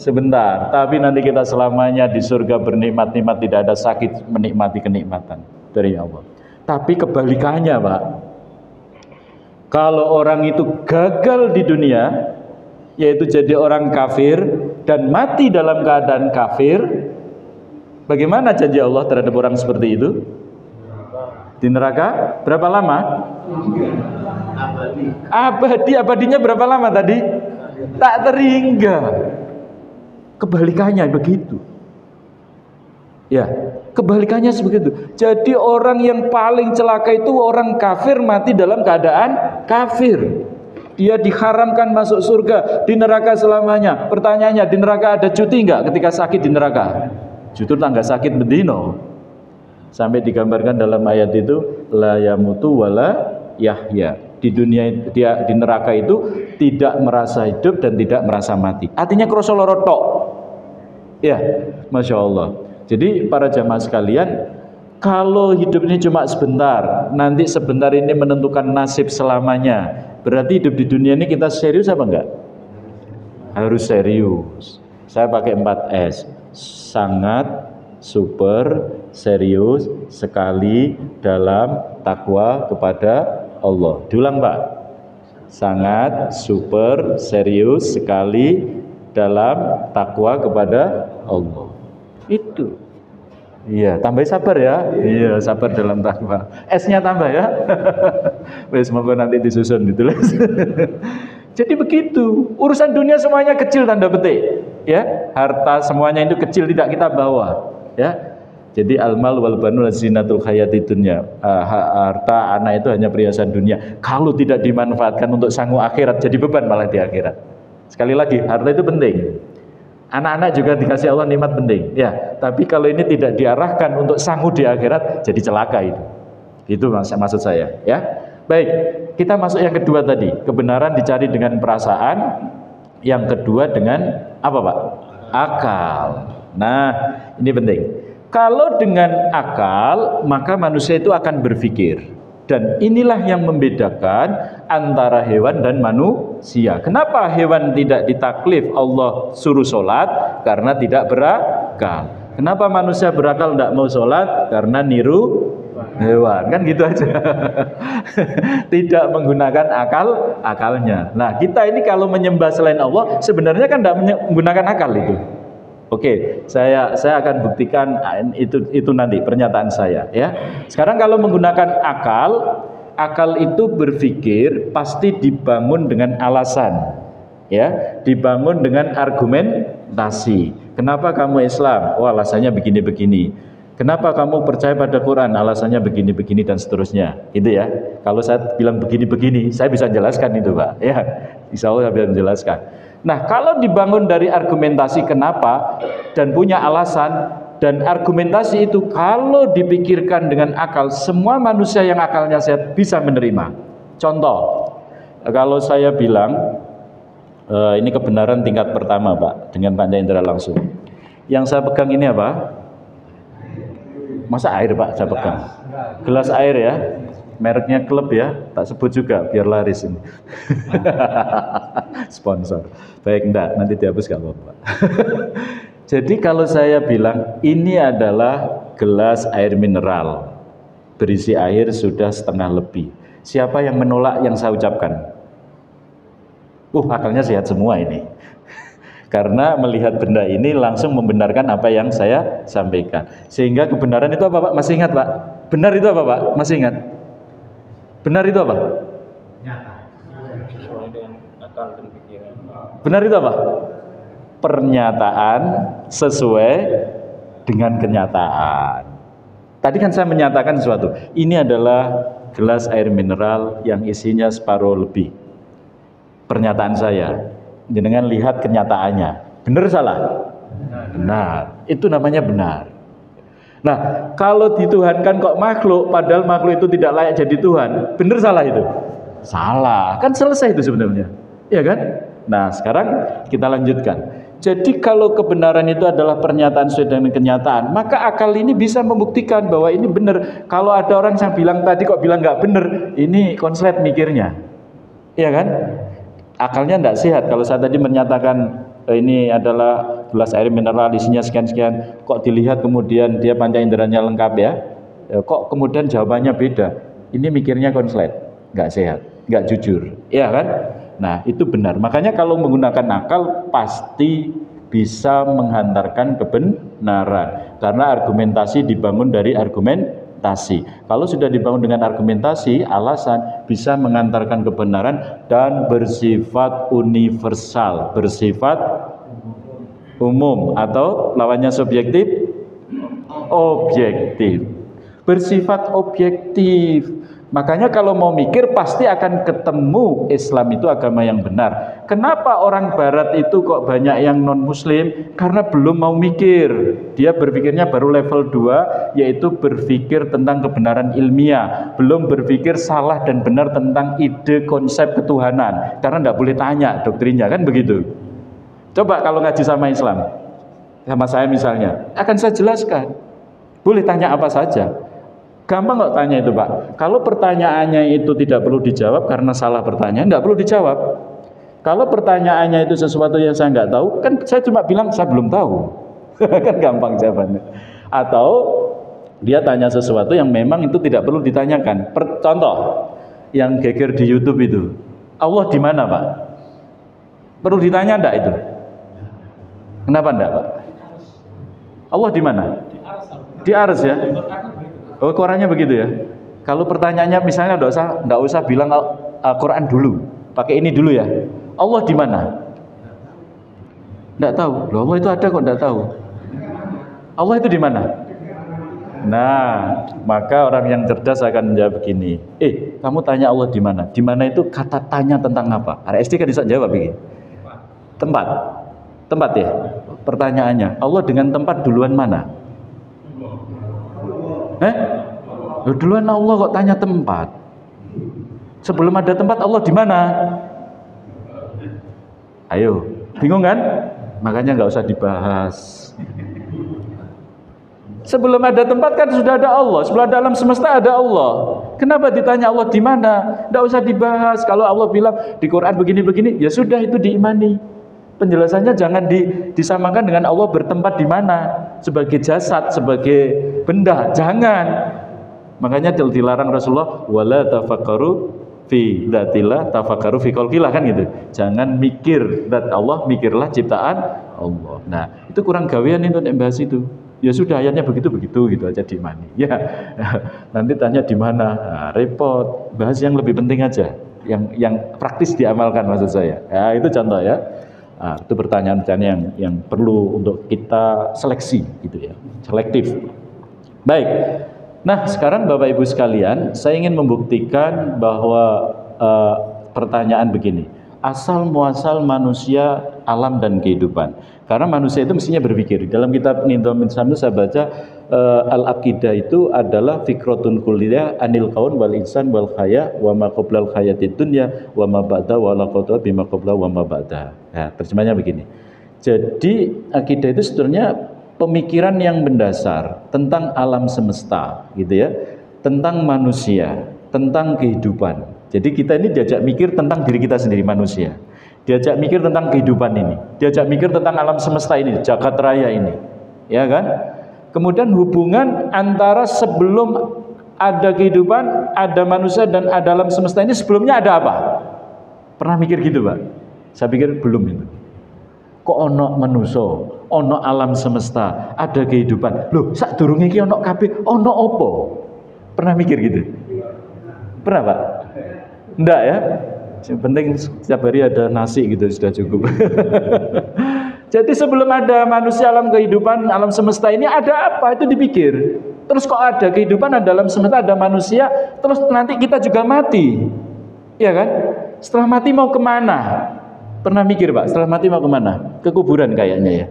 sebentar. Tapi nanti kita selamanya di surga bernikmat-nikmat, tidak ada sakit, menikmati kenikmatan dari Allah. Tapi kebalikannya, Pak. Kalau orang itu gagal di dunia, yaitu jadi orang kafir dan mati dalam keadaan kafir, bagaimana janji Allah terhadap orang seperti itu? Di neraka berapa lama? Abadinya berapa lama tadi? Tak terhingga. Kebalikannya begitu. Ya, kebalikannya seperti itu. Jadi orang yang paling celaka itu orang kafir mati dalam keadaan kafir. Dia diharamkan masuk surga, di neraka selamanya. Pertanyaannya, di neraka ada cuti enggak ketika sakit di neraka? Justru tangga sakit bedino. Sampai digambarkan dalam ayat itu la yamutu wala yahya. Di dunia dia di neraka itu tidak merasa hidup dan tidak merasa mati. Artinya kroso loro tok. Ya, Masya Allah. Jadi para jamaah sekalian, kalau hidup ini cuma sebentar, nanti sebentar ini menentukan nasib selamanya. Berarti hidup di dunia ini kita serius apa enggak? Harus serius. Saya pakai 4S. Sangat, super, serius, sekali dalam takwa kepada Allah. Diulang, Pak. Sangat, super, serius, sekali dalam takwa kepada Allah. Itu. Iya, tambah sabar ya. Iya, sabar dalam takwa. S-nya tambah ya. Wes semoga nanti disusun ditulis. Jadi begitu. Urusan dunia semuanya kecil tanda petik. Ya, harta semuanya itu kecil, tidak kita bawa. Ya. Jadi almal wal banul zinatul hayatid dunya. Harta anak itu hanya perhiasan dunia. Kalau tidak dimanfaatkan untuk sanggup akhirat, jadi beban malah di akhirat. Sekali lagi, harta itu penting. Anak-anak juga dikasih Allah nikmat penting. Ya, tapi kalau ini tidak diarahkan untuk sanggup di akhirat, jadi celaka itu. Itu maksud saya, ya. Baik, kita masuk yang kedua tadi. Kebenaran dicari dengan perasaan. Yang kedua dengan apa, Pak? Akal. Nah, ini penting. Kalau dengan akal, maka manusia itu akan berpikir. Dan inilah yang membedakan antara hewan dan manusia. Kenapa hewan tidak ditaklif Allah suruh sholat? Karena tidak berakal. Kenapa manusia berakal tidak mau sholat? Karena niru hewan. Kan gitu aja. Tidak menggunakan akalnya. Nah, kita ini kalau menyembah selain Allah, sebenarnya kan tidak menggunakan akal itu. Oke, saya akan buktikan itu nanti pernyataan saya ya. Sekarang kalau menggunakan akal itu berpikir pasti dibangun dengan alasan. ya, dibangun dengan argumentasi. Kenapa kamu Islam? Oh, alasannya begini-begini. Kenapa kamu percaya pada Quran? Alasannya begini-begini dan seterusnya. Itu ya. Kalau saya bilang begini-begini, saya bisa jelaskan itu, Pak. Ya, insya Allah saya bisa menjelaskan. Nah, kalau dibangun dari argumentasi kenapa dan punya alasan, dan argumentasi itu kalau dipikirkan dengan akal, semua manusia yang akalnya sehat bisa menerima. Contoh, kalau saya bilang ini kebenaran tingkat pertama, Pak, dengan panca indera langsung. Yang saya pegang ini apa? Masa air, Pak, saya pegang. Gelas air ya. Mereknya klub ya, tak sebut juga biar laris ini. Sponsor. Baik, enggak, nanti dihapus gak apa-apa. Jadi kalau saya bilang ini adalah gelas air mineral, berisi air sudah setengah lebih. Siapa yang menolak yang saya ucapkan? Akalnya sehat semua ini. Karena melihat benda ini langsung membenarkan apa yang saya sampaikan. Sehingga kebenaran itu apa, Pak? Masih ingat, Pak? Benar itu apa, Pak? Masih ingat? Benar itu apa? Nyata. Sesuai dengan akal dan pikiran. Benar itu apa? Pernyataan sesuai dengan kenyataan. Tadi kan saya menyatakan sesuatu. Ini adalah gelas air mineral yang isinya separuh lebih. Pernyataan saya. Jenengan lihat kenyataannya. Benar salah? Benar. Itu namanya benar. Nah, kalau dituhankan kok makhluk, padahal makhluk itu tidak layak jadi Tuhan, benar salah itu? Salah. Kan selesai itu sebenarnya. Iya kan? Nah, sekarang kita lanjutkan. Jadi kalau kebenaran itu adalah pernyataan sesuai dengan kenyataan, maka akal ini bisa membuktikan bahwa ini benar. Kalau ada orang yang bilang tadi kok bilang nggak benar, ini konslet mikirnya. Iya kan? Akalnya tidak sehat. Kalau saya tadi menyatakan ini adalah gelas air mineral isinya sekian-sekian, kok dilihat kemudian dia panca inderanya lengkap ya, kok kemudian jawabannya beda, ini mikirnya konslet, nggak sehat, nggak jujur, iya kan? Nah itu benar. Makanya kalau menggunakan akal pasti bisa menghantarkan kebenaran, karena argumentasi dibangun dari argumentasi. Kalau sudah dibangun dengan argumentasi, alasan bisa mengantarkan kebenaran dan bersifat universal, bersifat umum, atau lawannya subjektif, objektif. Bersifat objektif. Makanya kalau mau mikir pasti akan ketemu Islam itu agama yang benar. Kenapa orang barat itu kok banyak yang non muslim? Karena belum mau mikir. Dia berpikirnya baru level 2, yaitu berpikir tentang kebenaran ilmiah, belum berpikir salah dan benar tentang ide konsep ketuhanan. Karena tidak boleh tanya doktrinnya, kan begitu. Coba kalau ngaji sama Islam, sama saya misalnya, akan saya jelaskan. Boleh tanya apa saja. Gampang kok tanya itu, Pak. Kalau pertanyaannya itu tidak perlu dijawab karena salah pertanyaan, tidak perlu dijawab. Kalau pertanyaannya itu sesuatu yang saya nggak tahu, kan saya cuma bilang saya belum tahu. Kan gampang jawabannya. Atau dia tanya sesuatu yang memang itu tidak perlu ditanyakan. Contoh yang geger di YouTube itu, Allah di mana, Pak? Perlu ditanya enggak itu? Kenapa enggak, Pak? Allah di mana? Di Ars ya. Oh, Qurannya begitu ya. Kalau pertanyaannya misalnya enggak usah bilang Quran dulu, pakai ini dulu ya. Allah di mana? Enggak tahu. Loh, Allah itu ada kok enggak tahu. Allah itu di mana? Nah, maka orang yang cerdas akan menjawab begini. Kamu tanya Allah di mana? Di mana itu kata tanya tentang apa? RSD kan bisa jawab begini. Tempat. Tempat ya. Pertanyaannya, Allah dengan tempat duluan mana? Duluan Allah kok tanya tempat. Sebelum ada tempat Allah di mana? Ayo, bingung kan? Makanya nggak usah dibahas. Sebelum ada tempat kan sudah ada Allah. Sebelum ada alam semesta ada Allah. Kenapa ditanya Allah di mana? Nggak usah dibahas. Kalau Allah bilang di Quran begini-begini, ya sudah itu diimani. Penjelasannya jangan disamakan dengan Allah bertempat di mana, sebagai jasad, sebagai benda, jangan. Makanya dilarang Rasulullah, wala tafakkaru fi dzatillah tafakkaru fi khalqillah, kan gitu. Jangan mikir zat Allah, mikirlah ciptaan Allah. Nah, itu kurang gawean itu nek bahas itu. Ya sudah ayatnya begitu gitu aja diimani. Ya. Nanti tanya di mana? Nah, repot. Bahas yang lebih penting aja. yang praktis diamalkan maksud saya. Ya, itu contoh ya. Nah, itu pertanyaan-pertanyaan yang perlu untuk kita seleksi gitu ya, selektif. Baik. Nah, sekarang Bapak Ibu sekalian, saya ingin membuktikan bahwa pertanyaan begini. Asal muasal manusia, alam dan kehidupan. Karena manusia itu mestinya berpikir. Dalam kitab Nidhamun Samnu saya baca al-aqidah itu adalah fikrotun kulliyah anil kaun wal insan wal khaya wa ma qoblal khayatid dunya wa ma ba'da wa la qadra bima qabla wa ma ba'da. Ya, terjemahnya begini. Jadi akidah itu sebetulnya pemikiran yang mendasar tentang alam semesta, gitu ya, tentang manusia, tentang kehidupan. Jadi kita ini diajak mikir tentang diri kita sendiri manusia, diajak mikir tentang kehidupan ini, diajak mikir tentang alam semesta ini, jagat raya ini, ya kan? Kemudian hubungan antara sebelum ada kehidupan, ada manusia dan ada alam semesta ini sebelumnya ada apa? Pernah mikir gitu, Pak? Saya pikir belum itu. Kok ono manusia, ono alam semesta, ada kehidupan. Loh, sadurunge iki ono kabeh, ono apa? Pernah mikir gitu? Pernah, Pak? Enggak ya? Yang penting setiap hari ada nasi gitu sudah cukup. Jadi sebelum ada manusia, alam kehidupan, alam semesta ini ada apa? Itu dipikir. Terus kok ada kehidupan, ada alam semesta, ada manusia, terus nanti kita juga mati. Iya kan? Setelah mati mau kemana? Pernah mikir, Pak? Setelah mati mau kemana? Ke kuburan kayaknya ya.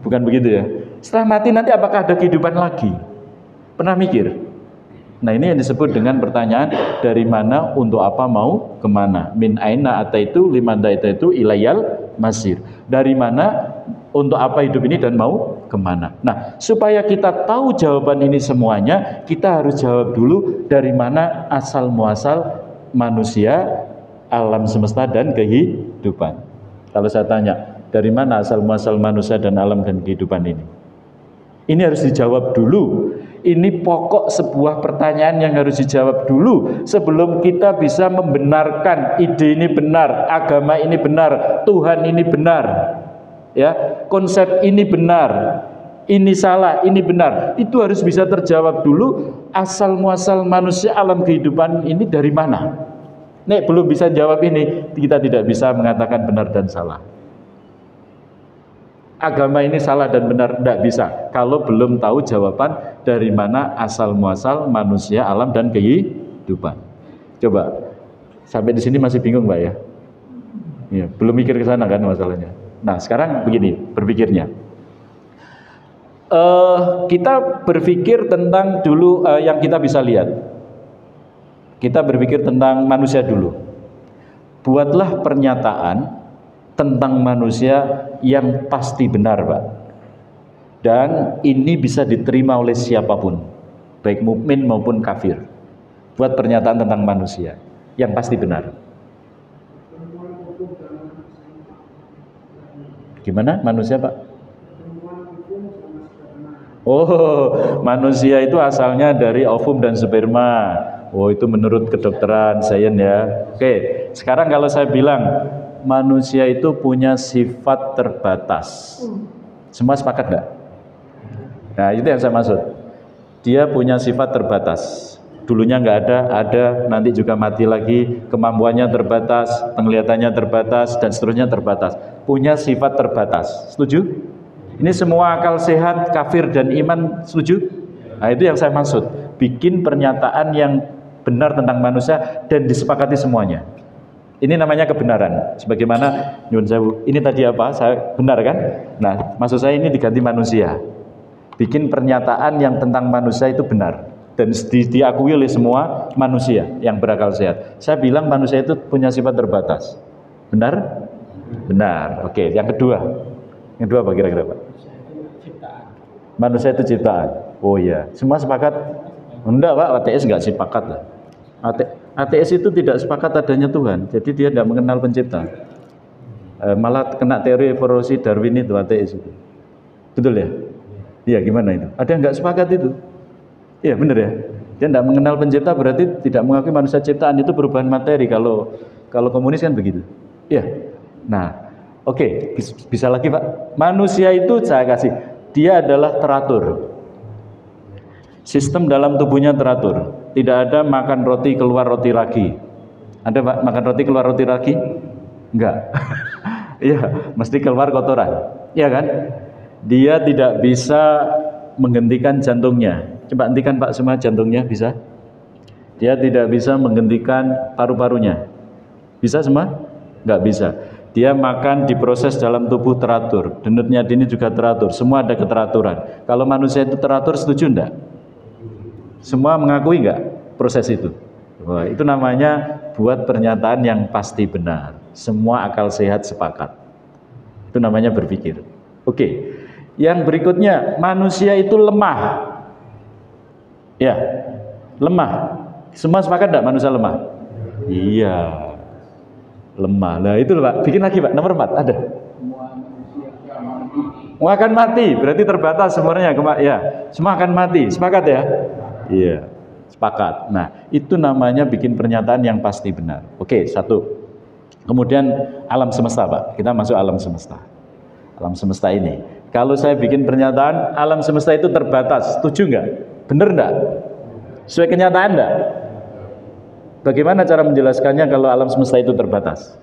Bukan begitu ya? Setelah mati nanti apakah ada kehidupan lagi? Pernah mikir? Nah, ini yang disebut dengan pertanyaan dari mana, untuk apa, mau kemana. Min aina ataitu liman daitaitu ilayal masir. Dari mana, untuk apa hidup ini dan mau kemana. Nah, supaya kita tahu jawaban ini semuanya, kita harus jawab dulu dari mana asal muasal manusia, alam semesta dan kehidupan. Kalau saya tanya, dari mana asal muasal manusia dan alam dan kehidupan ini? Ini harus dijawab dulu. Ini pokok sebuah pertanyaan yang harus dijawab dulu sebelum kita bisa membenarkan ide ini benar, agama ini benar, Tuhan ini benar, ya, konsep ini benar, ini salah, ini benar. Itu harus bisa terjawab dulu. Asal muasal manusia, alam kehidupan ini dari mana? Nek belum bisa jawab ini, kita tidak bisa mengatakan benar dan salah. Agama ini salah dan benar, tidak bisa kalau belum tahu jawaban dari mana asal muasal manusia, alam dan kehidupan. Coba sampai di sini masih bingung, Mbak ya? Ya, belum mikir ke sana kan masalahnya. Nah, sekarang begini berpikirnya. Kita berpikir tentang dulu yang kita bisa lihat. Kita berpikir tentang manusia dulu. Buatlah pernyataan tentang manusia yang pasti benar, Pak. Dan ini bisa diterima oleh siapapun, baik mukmin maupun kafir. Buat pernyataan tentang manusia yang pasti benar. Gimana manusia, Pak? Oh, manusia itu asalnya dari ovum dan sperma. Oh, itu menurut kedokteran, sains ya. Oke, sekarang kalau saya bilang manusia itu punya sifat terbatas. Semua sepakat enggak? Nah, itu yang saya maksud. Dia punya sifat terbatas. Dulunya enggak ada, nanti juga mati lagi, kemampuannya terbatas, penglihatannya terbatas, dan seterusnya terbatas. Punya sifat terbatas. Setuju? Ini semua akal sehat, kafir dan iman setuju? Nah, itu yang saya maksud. Bikin pernyataan yang benar tentang manusia dan disepakati semuanya. Ini namanya kebenaran. Sebagaimana nyuwun sewu, ini tadi apa? Saya benar kan? Nah, maksud saya ini diganti manusia. Bikin pernyataan yang tentang manusia itu benar dan diakui oleh semua manusia yang berakal sehat. Saya bilang manusia itu punya sifat terbatas. Benar? Benar. Oke, yang kedua. Yang kedua apa kira-kira, Pak? Manusia itu ciptaan. Oh iya, semua sepakat? Enggak, Pak, ATS enggak sepakat lah. ATS itu tidak sepakat adanya Tuhan, jadi dia tidak mengenal pencipta. Malah kena teori evolusi Darwin itu ATS itu. Betul ya? Iya, gimana itu? Ada yang nggak sepakat itu? Iya, benar ya? Dia tidak mengenal pencipta berarti tidak mengakui manusia ciptaan itu perubahan materi. Kalau komunis kan begitu. Iya. Nah, oke, bisa lagi, Pak. Manusia itu saya kasih, dia adalah teratur. Sistem dalam tubuhnya teratur. Tidak ada makan roti keluar roti lagi. Ada Pak, makan roti keluar roti lagi? Enggak. Iya, mesti keluar kotoran. Iya kan? Dia tidak bisa menghentikan jantungnya. Coba hentikan Pak semua jantungnya, bisa? Dia tidak bisa menghentikan paru-parunya. Bisa semua? Enggak bisa. Dia makan diproses dalam tubuh teratur. Denyut nadi juga teratur. Semua ada keteraturan. Kalau manusia itu teratur, setuju enggak? Semua mengakui enggak proses itu? Wah, itu namanya buat pernyataan yang pasti benar. Semua akal sehat sepakat. Itu namanya berpikir. Oke. Yang berikutnya, manusia itu lemah. Ya, lemah. Semua sepakat enggak manusia lemah? Iya. Lemah. Nah, itu loh, Pak. Bikin lagi, Pak. Nomor 4 ada. Semua akan mati. Berarti terbatas semuanya. Ya, semua akan mati. Sepakat ya? Iya. Sepakat. Nah, itu namanya bikin pernyataan yang pasti benar. Oke, satu. Kemudian alam semesta, Pak. Kita masuk alam semesta. Alam semesta ini. Kalau saya bikin pernyataan alam semesta itu terbatas, setuju nggak? Bener nggak? Sesuai kenyataan nggak? Bagaimana cara menjelaskannya kalau alam semesta itu terbatas?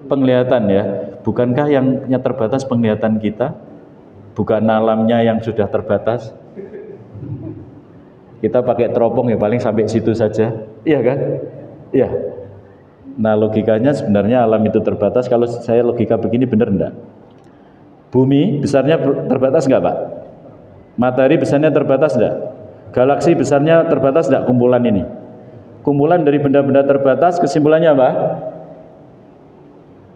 Penglihatan ya. Bukankah yang terbatas penglihatan kita? Bukan alamnya yang sudah terbatas? Kita pakai teropong ya paling sampai situ saja. Iya kan? Iya. Nah, logikanya sebenarnya alam itu terbatas. Kalau saya logika begini, benar enggak? Bumi besarnya terbatas enggak, Pak? Matahari besarnya terbatas enggak? Galaksi besarnya terbatas enggak kumpulan ini? Kumpulan dari benda-benda terbatas, kesimpulannya apa?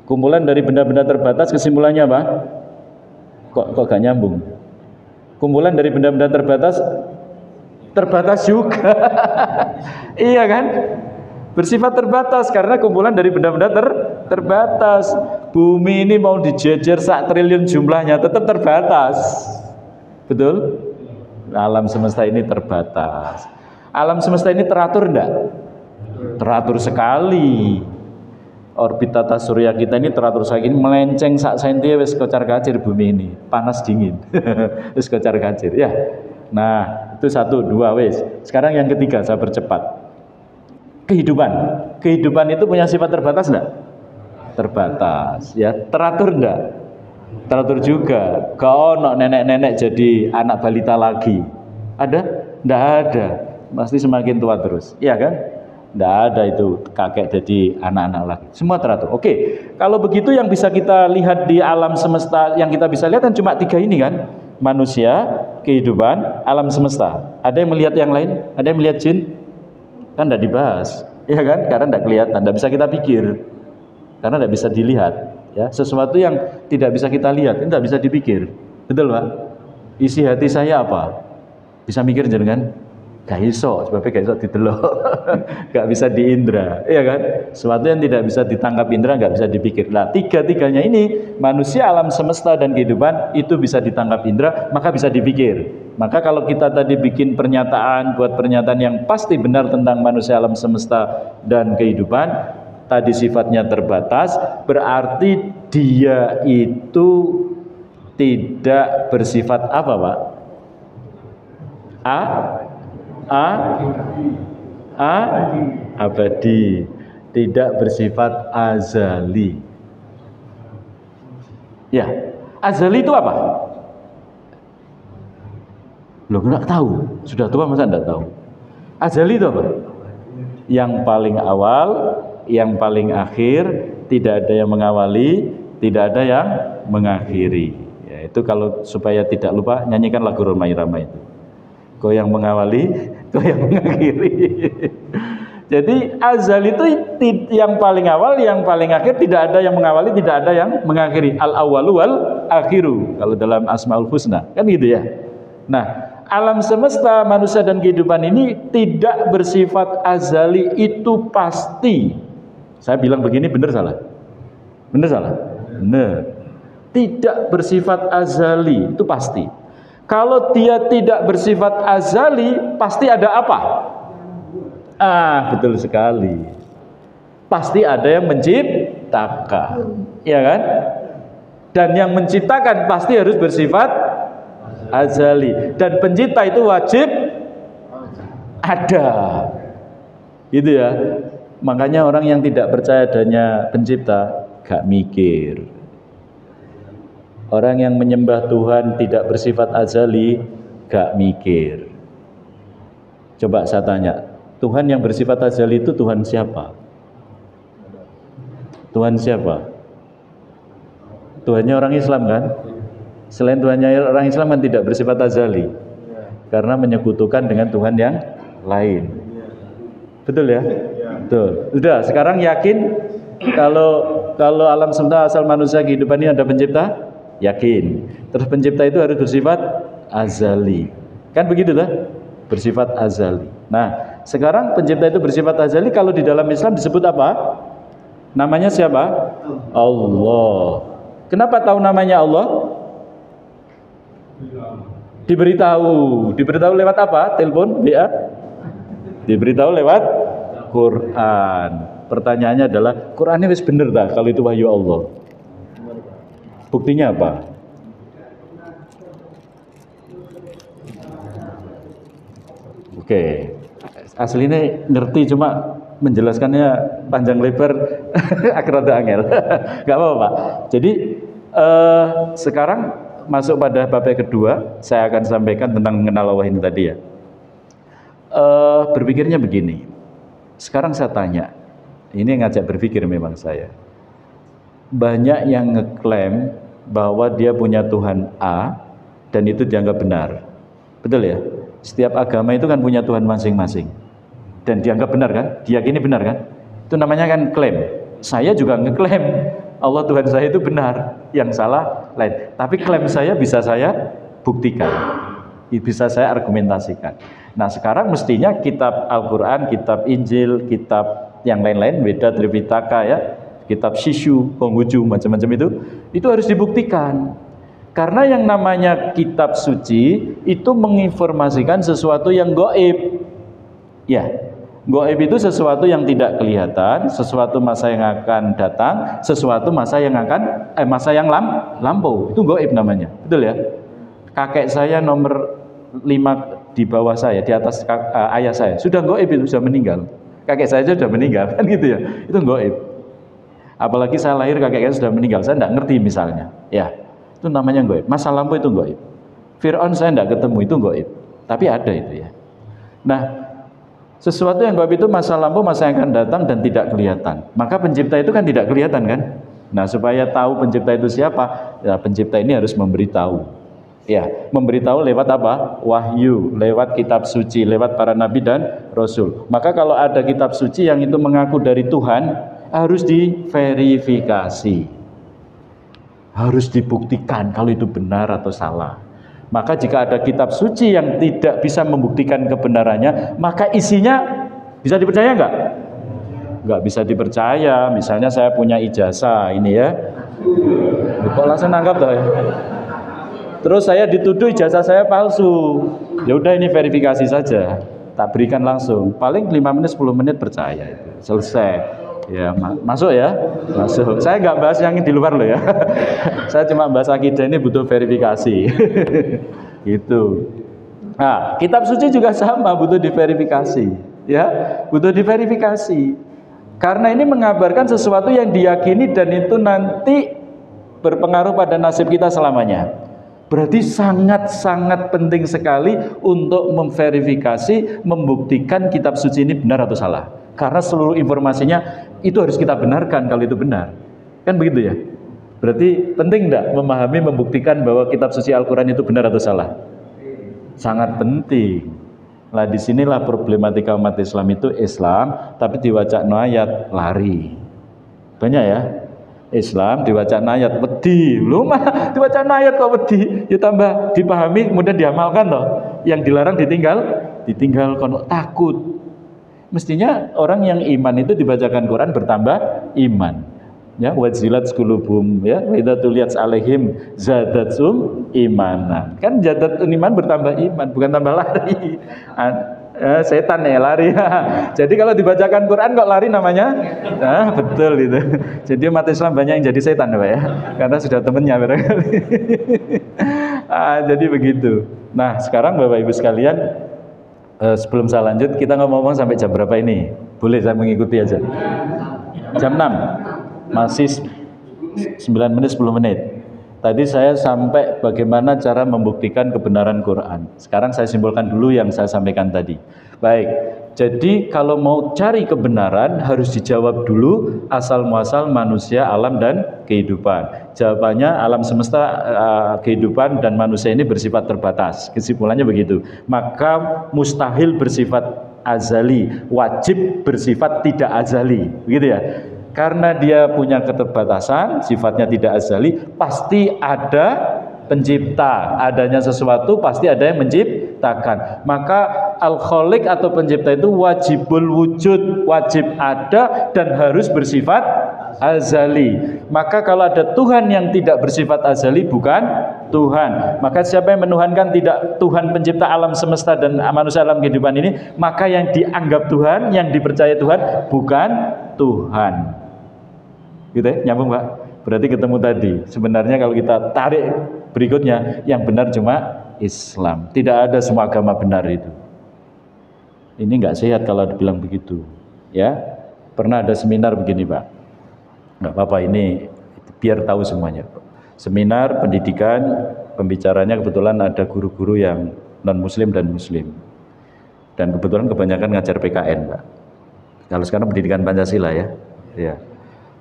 Kumpulan dari benda-benda terbatas, kesimpulannya apa? Kok gak nyambung? Kumpulan dari benda-benda terbatas juga. Iya kan? Bersifat terbatas karena kumpulan dari benda-benda terbatas. Bumi ini mau dijejer 1 triliun jumlahnya tetap terbatas. Betul? Alam semesta ini terbatas. Alam semesta ini teratur enggak? Teratur sekali. Orbit tata surya kita ini teratur sekali, melenceng sak senti wis kocar-kacir bumi ini, panas dingin. Wis kocar-kacir ya. Nah, itu 1, 2 wis. Sekarang yang ketiga, saya percepat. Kehidupan. Kehidupan itu punya sifat terbatas enggak? Terbatas, ya. Teratur enggak? Teratur juga. Kau ono nenek-nenek jadi anak balita lagi. Ada? Enggak ada. Pasti semakin tua terus. Iya kan? Enggak ada itu kakek jadi anak-anak lagi. Semua teratur. Oke. Kalau begitu yang bisa kita lihat di alam semesta, yang kita bisa lihat kan cuma 3 ini kan? Manusia, kehidupan, alam semesta. Ada yang melihat yang lain? Ada yang melihat jin? Kan tidak dibahas, ya kan? Karena tidak kelihatan, tidak bisa kita pikir, karena tidak bisa dilihat. Ya, sesuatu yang tidak bisa kita lihat, tidak bisa dipikir, betul Pak? Isi hati saya apa? Bisa mikir jangan? Gak iso, sebabnya gak iso didelok, gak bisa diindra, ya kan? Sesuatu yang tidak bisa ditangkap indra, gak bisa dipikir. Nah, 3-tiganya ini, manusia, alam semesta, dan kehidupan, itu bisa ditangkap indra, maka bisa dipikir. Maka kalau kita tadi bikin pernyataan, buat pernyataan yang pasti benar tentang manusia, alam semesta, dan kehidupan, tadi sifatnya terbatas, berarti dia itu tidak bersifat apa, Pak? Abadi, tidak bersifat azali. Ya, azali itu apa? Loh, nggak tahu. Sudah tua masa nggak tahu? Azali itu apa? Yang paling awal, yang paling akhir, tidak ada yang mengawali, tidak ada yang mengakhiri. Ya, itu kalau supaya tidak lupa, nyanyikan lagu Romai Ramai itu. Kau yang mengawali, kau yang mengakhiri. Jadi azali itu yang paling awal, yang paling akhir, tidak ada yang mengawali, tidak ada yang mengakhiri. Al-awwalu wal akhiru kalau dalam Asmaul Husna, kan gitu ya. Nah, alam semesta, manusia dan kehidupan ini tidak bersifat azali, itu pasti. Saya bilang begini benar salah? Benar salah? Benar. Tidak bersifat azali, itu pasti. Kalau dia tidak bersifat azali, pasti ada apa? Betul sekali. Pasti ada yang menciptakan, ya kan? Dan yang menciptakan pasti harus bersifat azali. Dan pencipta itu wajib Ada. Gitu ya. Makanya orang yang tidak percaya adanya pencipta gak mikir. Orang yang menyembah Tuhan tidak bersifat azali gak mikir. Coba saya tanya, Tuhan yang bersifat azali itu Tuhan siapa? Tuhan siapa? Tuhannya orang Islam kan? Selain Tuhannya orang Islam kan tidak bersifat azali, karena menyekutukan dengan Tuhan yang lain. Betul ya? Betul. Sudah, sekarang yakin kalau alam semesta asal manusia kehidupan ini ada pencipta? Yakin. Terus pencipta itu harus bersifat azali. Kan begitu lah? Bersifat azali. Nah, sekarang pencipta itu bersifat azali, kalau di dalam Islam disebut apa? Namanya siapa? Allah. Kenapa tahu namanya Allah? Diberitahu lewat apa? Telepon, WA? Diberitahu lewat Quran. Pertanyaannya adalah, Quran ini wis bener dah kalau itu wahyu Allah. Buktinya apa? Oke. Aslinya ngerti, cuma menjelaskannya panjang lebar agak rada angel. Gak apa-apa, Pak. Jadi sekarang masuk pada bab kedua, saya akan sampaikan tentang mengenal Allah ini tadi ya. Berpikirnya begini. Sekarang saya tanya, ini ngajak berpikir memang saya. Banyak yang ngeklaim bahwa dia punya Tuhan A dan itu dianggap benar. Betul ya? Setiap agama itu kan punya Tuhan masing-masing dan dianggap benar kan? Diyakini benar kan? Itu namanya kan klaim. Saya juga ngeklaim Allah Tuhan saya itu benar, yang salah lain. Tapi klaim saya bisa saya buktikan, bisa saya argumentasikan. Nah sekarang mestinya kitab Al-Quran, kitab Injil, kitab yang lain-lain, Weda, Tripitaka ya, kitab Shishu, Konghucu, macam-macam itu harus dibuktikan. Karena yang namanya kitab suci itu menginformasikan sesuatu yang gaib. Ya, gaib itu sesuatu yang tidak kelihatan, sesuatu masa yang akan datang, sesuatu masa yang akan masa yang lampau. Itu gaib namanya. Betul ya? Kakek saya nomor 5 di bawah saya, di atas ayah saya, sudah gaib, itu sudah meninggal. Kakek saya sudah meninggal, kan gitu ya. Itu gaib. Apalagi saya lahir kakek saya sudah meninggal, saya tidak ngerti misalnya. Ya, itu namanya gaib. Masa lampau itu gaib. Fir'aun saya tidak ketemu, itu gaib. Tapi ada itu ya. Nah, sesuatu yang gaib itu masa lampau, masa yang akan datang dan tidak kelihatan. Maka pencipta itu kan tidak kelihatan kan? Nah, supaya tahu pencipta itu siapa, ya pencipta ini harus memberitahu. Ya, memberitahu lewat apa? Wahyu, lewat kitab suci, lewat para nabi dan rasul. Maka kalau ada kitab suci yang itu mengaku dari Tuhan, harus diverifikasi. Harus dibuktikan kalau itu benar atau salah. Maka jika ada kitab suci yang tidak bisa membuktikan kebenarannya, maka isinya bisa dipercaya enggak? Enggak bisa dipercaya. Misalnya saya punya ijazah ini ya. Kok langsung nangkap toh ya? Terus saya dituduh ijazah saya palsu. Ya udah ini verifikasi saja. Tak berikan langsung. Paling 5 menit 10 menit percaya itu. Selesai. Ya, masuk ya? Masuk. Saya nggak bahas yang di luar loh ya. Saya cuma bahas akidah ini butuh verifikasi. Gitu. Nah, kitab suci juga sama, butuh diverifikasi. Ya, butuh diverifikasi. Karena ini mengabarkan sesuatu yang diyakini dan itu nanti berpengaruh pada nasib kita selamanya. Berarti sangat-sangat penting sekali untuk memverifikasi, membuktikan kitab suci ini benar atau salah. Karena seluruh informasinya itu harus kita benarkan kalau itu benar. Kan begitu ya? Berarti penting enggak memahami, membuktikan bahwa kitab suci Al-Quran itu benar atau salah? Sangat penting. Nah disinilah problematika umat Islam itu Islam, tapi diwaca ayat lari. Banyak ya? Islam diwaca ayat wedi, lu mah diwaca ayat kok wedi, ya tambah dipahami kemudian diamalkan toh. Yang dilarang ditinggal kono takut. Mestinya orang yang iman itu dibacakan Quran bertambah iman. Ya, wajilat qulubuhum ya, wa idza tuliyat alaihim zadatsum imanan. Kan zadatul iman bertambah iman, bukan tambah lari. Setan ya lari. Jadi kalau dibacakan Quran kok lari namanya? Nah, betul itu. Jadi umat Islam banyak yang jadi setan Pak ya. Karena sudah temennya barangkali. Jadi begitu. Nah, sekarang Bapak Ibu sekalian, Sebelum saya lanjut, kita ngomong sampai jam berapa ini? Boleh saya mengikuti aja? Jam 6? Masih 9 menit, 10 menit. Tadi saya sampai bagaimana cara membuktikan kebenaran Quran. Sekarang saya simpulkan dulu yang saya sampaikan tadi. Baik, jadi kalau mau cari kebenaran harus dijawab dulu asal muasal manusia, alam dan kehidupan. Jawabannya alam semesta, kehidupan dan manusia ini bersifat terbatas. Kesimpulannya begitu. Maka mustahil bersifat azali, wajib bersifat tidak azali, begitu ya. Karena dia punya keterbatasan, sifatnya tidak azali, pasti ada pencipta. Adanya sesuatu pasti ada yang menciptakan. Maka al-khaliq atau pencipta itu wajibul wujud, wajib ada dan harus bersifat azali. Maka kalau ada Tuhan yang tidak bersifat azali, bukan Tuhan. Maka siapa yang menuhankan tidak Tuhan pencipta alam semesta dan manusia alam kehidupan ini, maka yang dianggap Tuhan, yang dipercaya Tuhan, bukan Tuhan. Gitu ya, nyambung Pak? Berarti ketemu tadi. Sebenarnya kalau kita tarik berikutnya, yang benar cuma Islam. Tidak ada semua agama benar itu. Ini nggak sehat kalau dibilang begitu. Ya, pernah ada seminar begini Pak. Nggak apa-apa, ini biar tahu semuanya. Seminar pendidikan, pembicaranya kebetulan ada guru-guru yang non-muslim dan muslim. Dan kebetulan kebanyakan ngajar PKN Pak. Kalau sekarang pendidikan Pancasila ya. Ya.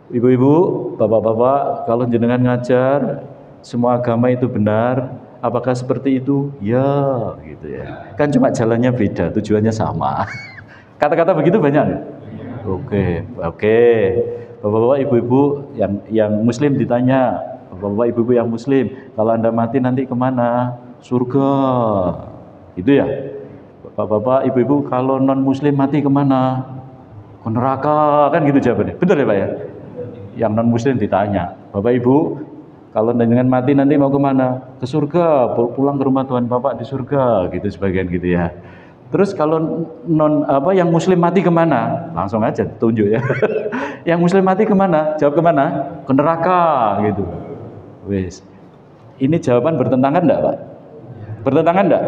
Ibu-ibu, bapak-bapak, kalau jenengan ngajar semua agama itu benar, apakah seperti itu? Ya, gitu ya. Kan cuma jalannya beda, tujuannya sama. Kata-kata begitu banyak. Oke. Bapak-bapak, ibu-ibu yang muslim ditanya, bapak-bapak, ibu-ibu yang muslim, kalau Anda mati nanti kemana? Surga. Itu ya. Bapak-bapak, ibu-ibu, kalau non-muslim mati kemana? Ke neraka, kan gitu jawabannya. Betul ya Pak ya? Yang non muslim ditanya, Bapak Ibu, kalau dengan mati nanti mau kemana? Ke surga, pulang ke rumah Tuhan Bapak di surga, gitu sebagian gitu ya. Terus kalau yang muslim mati kemana? Langsung aja tunjuk ya. Yang muslim mati kemana? Jawab kemana? Ke neraka, gitu. Wes. Ini jawaban bertentangan enggak Pak? Bertentangan enggak?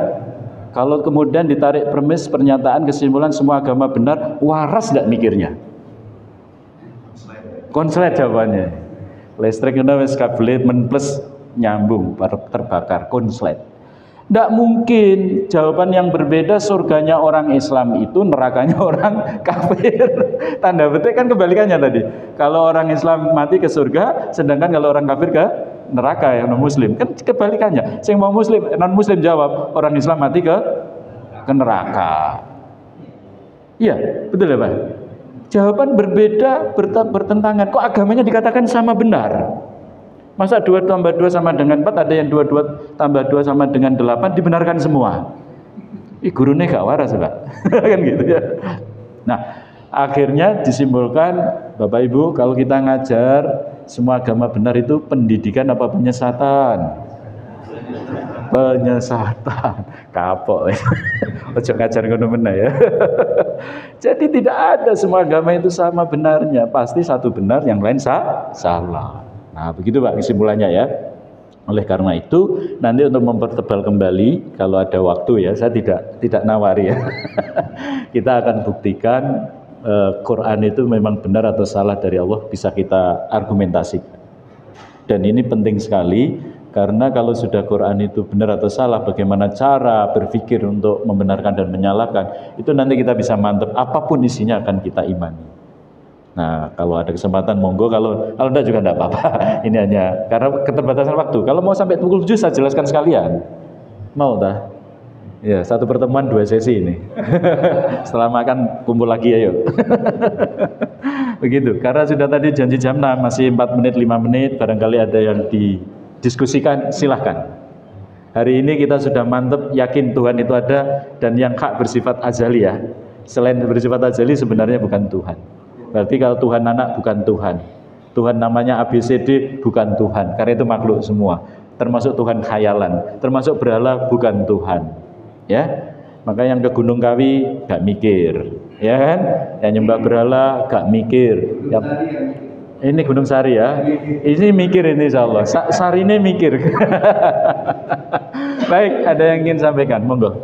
Kalau kemudian ditarik premis, pernyataan, kesimpulan semua agama benar, waras enggak mikirnya? Konslet jawabannya. Listrik itu wis kabelit men plus nyambung terbakar konslet. Tidak mungkin jawaban yang berbeda, surganya orang Islam itu, nerakanya orang kafir. Tanda petik kan kebalikannya tadi. Kalau orang Islam mati ke surga, sedangkan kalau orang kafir ke neraka yang non muslim. Kan kebalikannya. Yang mau muslim, non muslim jawab, orang Islam mati ke neraka. Iya, betul ya Pak? Jawaban berbeda, bertentangan. Kok agamanya dikatakan sama benar? Masa 2 tambah 2 sama dengan 4, ada yang 2 tambah 2 sama dengan 8, dibenarkan semua. Gurunya gak waras Pak. Kan gitu ya. Nah, akhirnya disimpulkan, Bapak Ibu, kalau kita ngajar semua agama benar itu pendidikan apa penyesatan? Penyesatan. Kapok. Ojo ngajar ngono meneh ya. Jadi tidak ada semua agama itu sama benarnya. Pasti satu benar, yang lain salah. Nah, begitu Pak kesimpulannya ya. Oleh karena itu, nanti untuk mempertebal kembali, kalau ada waktu ya, saya tidak nawari ya. Kita akan buktikan Quran itu memang benar atau salah dari Allah, bisa kita argumentasikan. Dan ini penting sekali. Karena kalau sudah Quran itu benar atau salah, bagaimana cara berpikir untuk membenarkan dan menyalahkan, itu nanti kita bisa mantap, apapun isinya akan kita imani. Nah, kalau ada kesempatan monggo, kalau enggak juga enggak apa-apa. Ini hanya karena keterbatasan waktu. Kalau mau sampai pukul 7 saya jelaskan sekalian. Mau dah? Ya, satu pertemuan 2 sesi ini. Setelah makan kumpul lagi ya yuk. Begitu. Karena sudah tadi janji jam 6, masih 4 menit, 5 menit, barangkali ada yang didiskusikan, silahkan. Hari ini kita sudah mantep, yakin Tuhan itu ada, dan yang hak bersifat azali ya. Selain bersifat azali sebenarnya bukan Tuhan. Berarti kalau Tuhan anak bukan Tuhan. Tuhan namanya ABCD bukan Tuhan, karena itu makhluk semua. Termasuk Tuhan khayalan, termasuk berhala bukan Tuhan. Ya, maka yang ke Gunung Kawi gak mikir, ya kan? Yang nyembah berhala gak mikir. Yang ini Gunung Sari ya. Ini mikir ini insya Allah. Sari ini mikir. Baik, ada yang ingin sampaikan, monggo.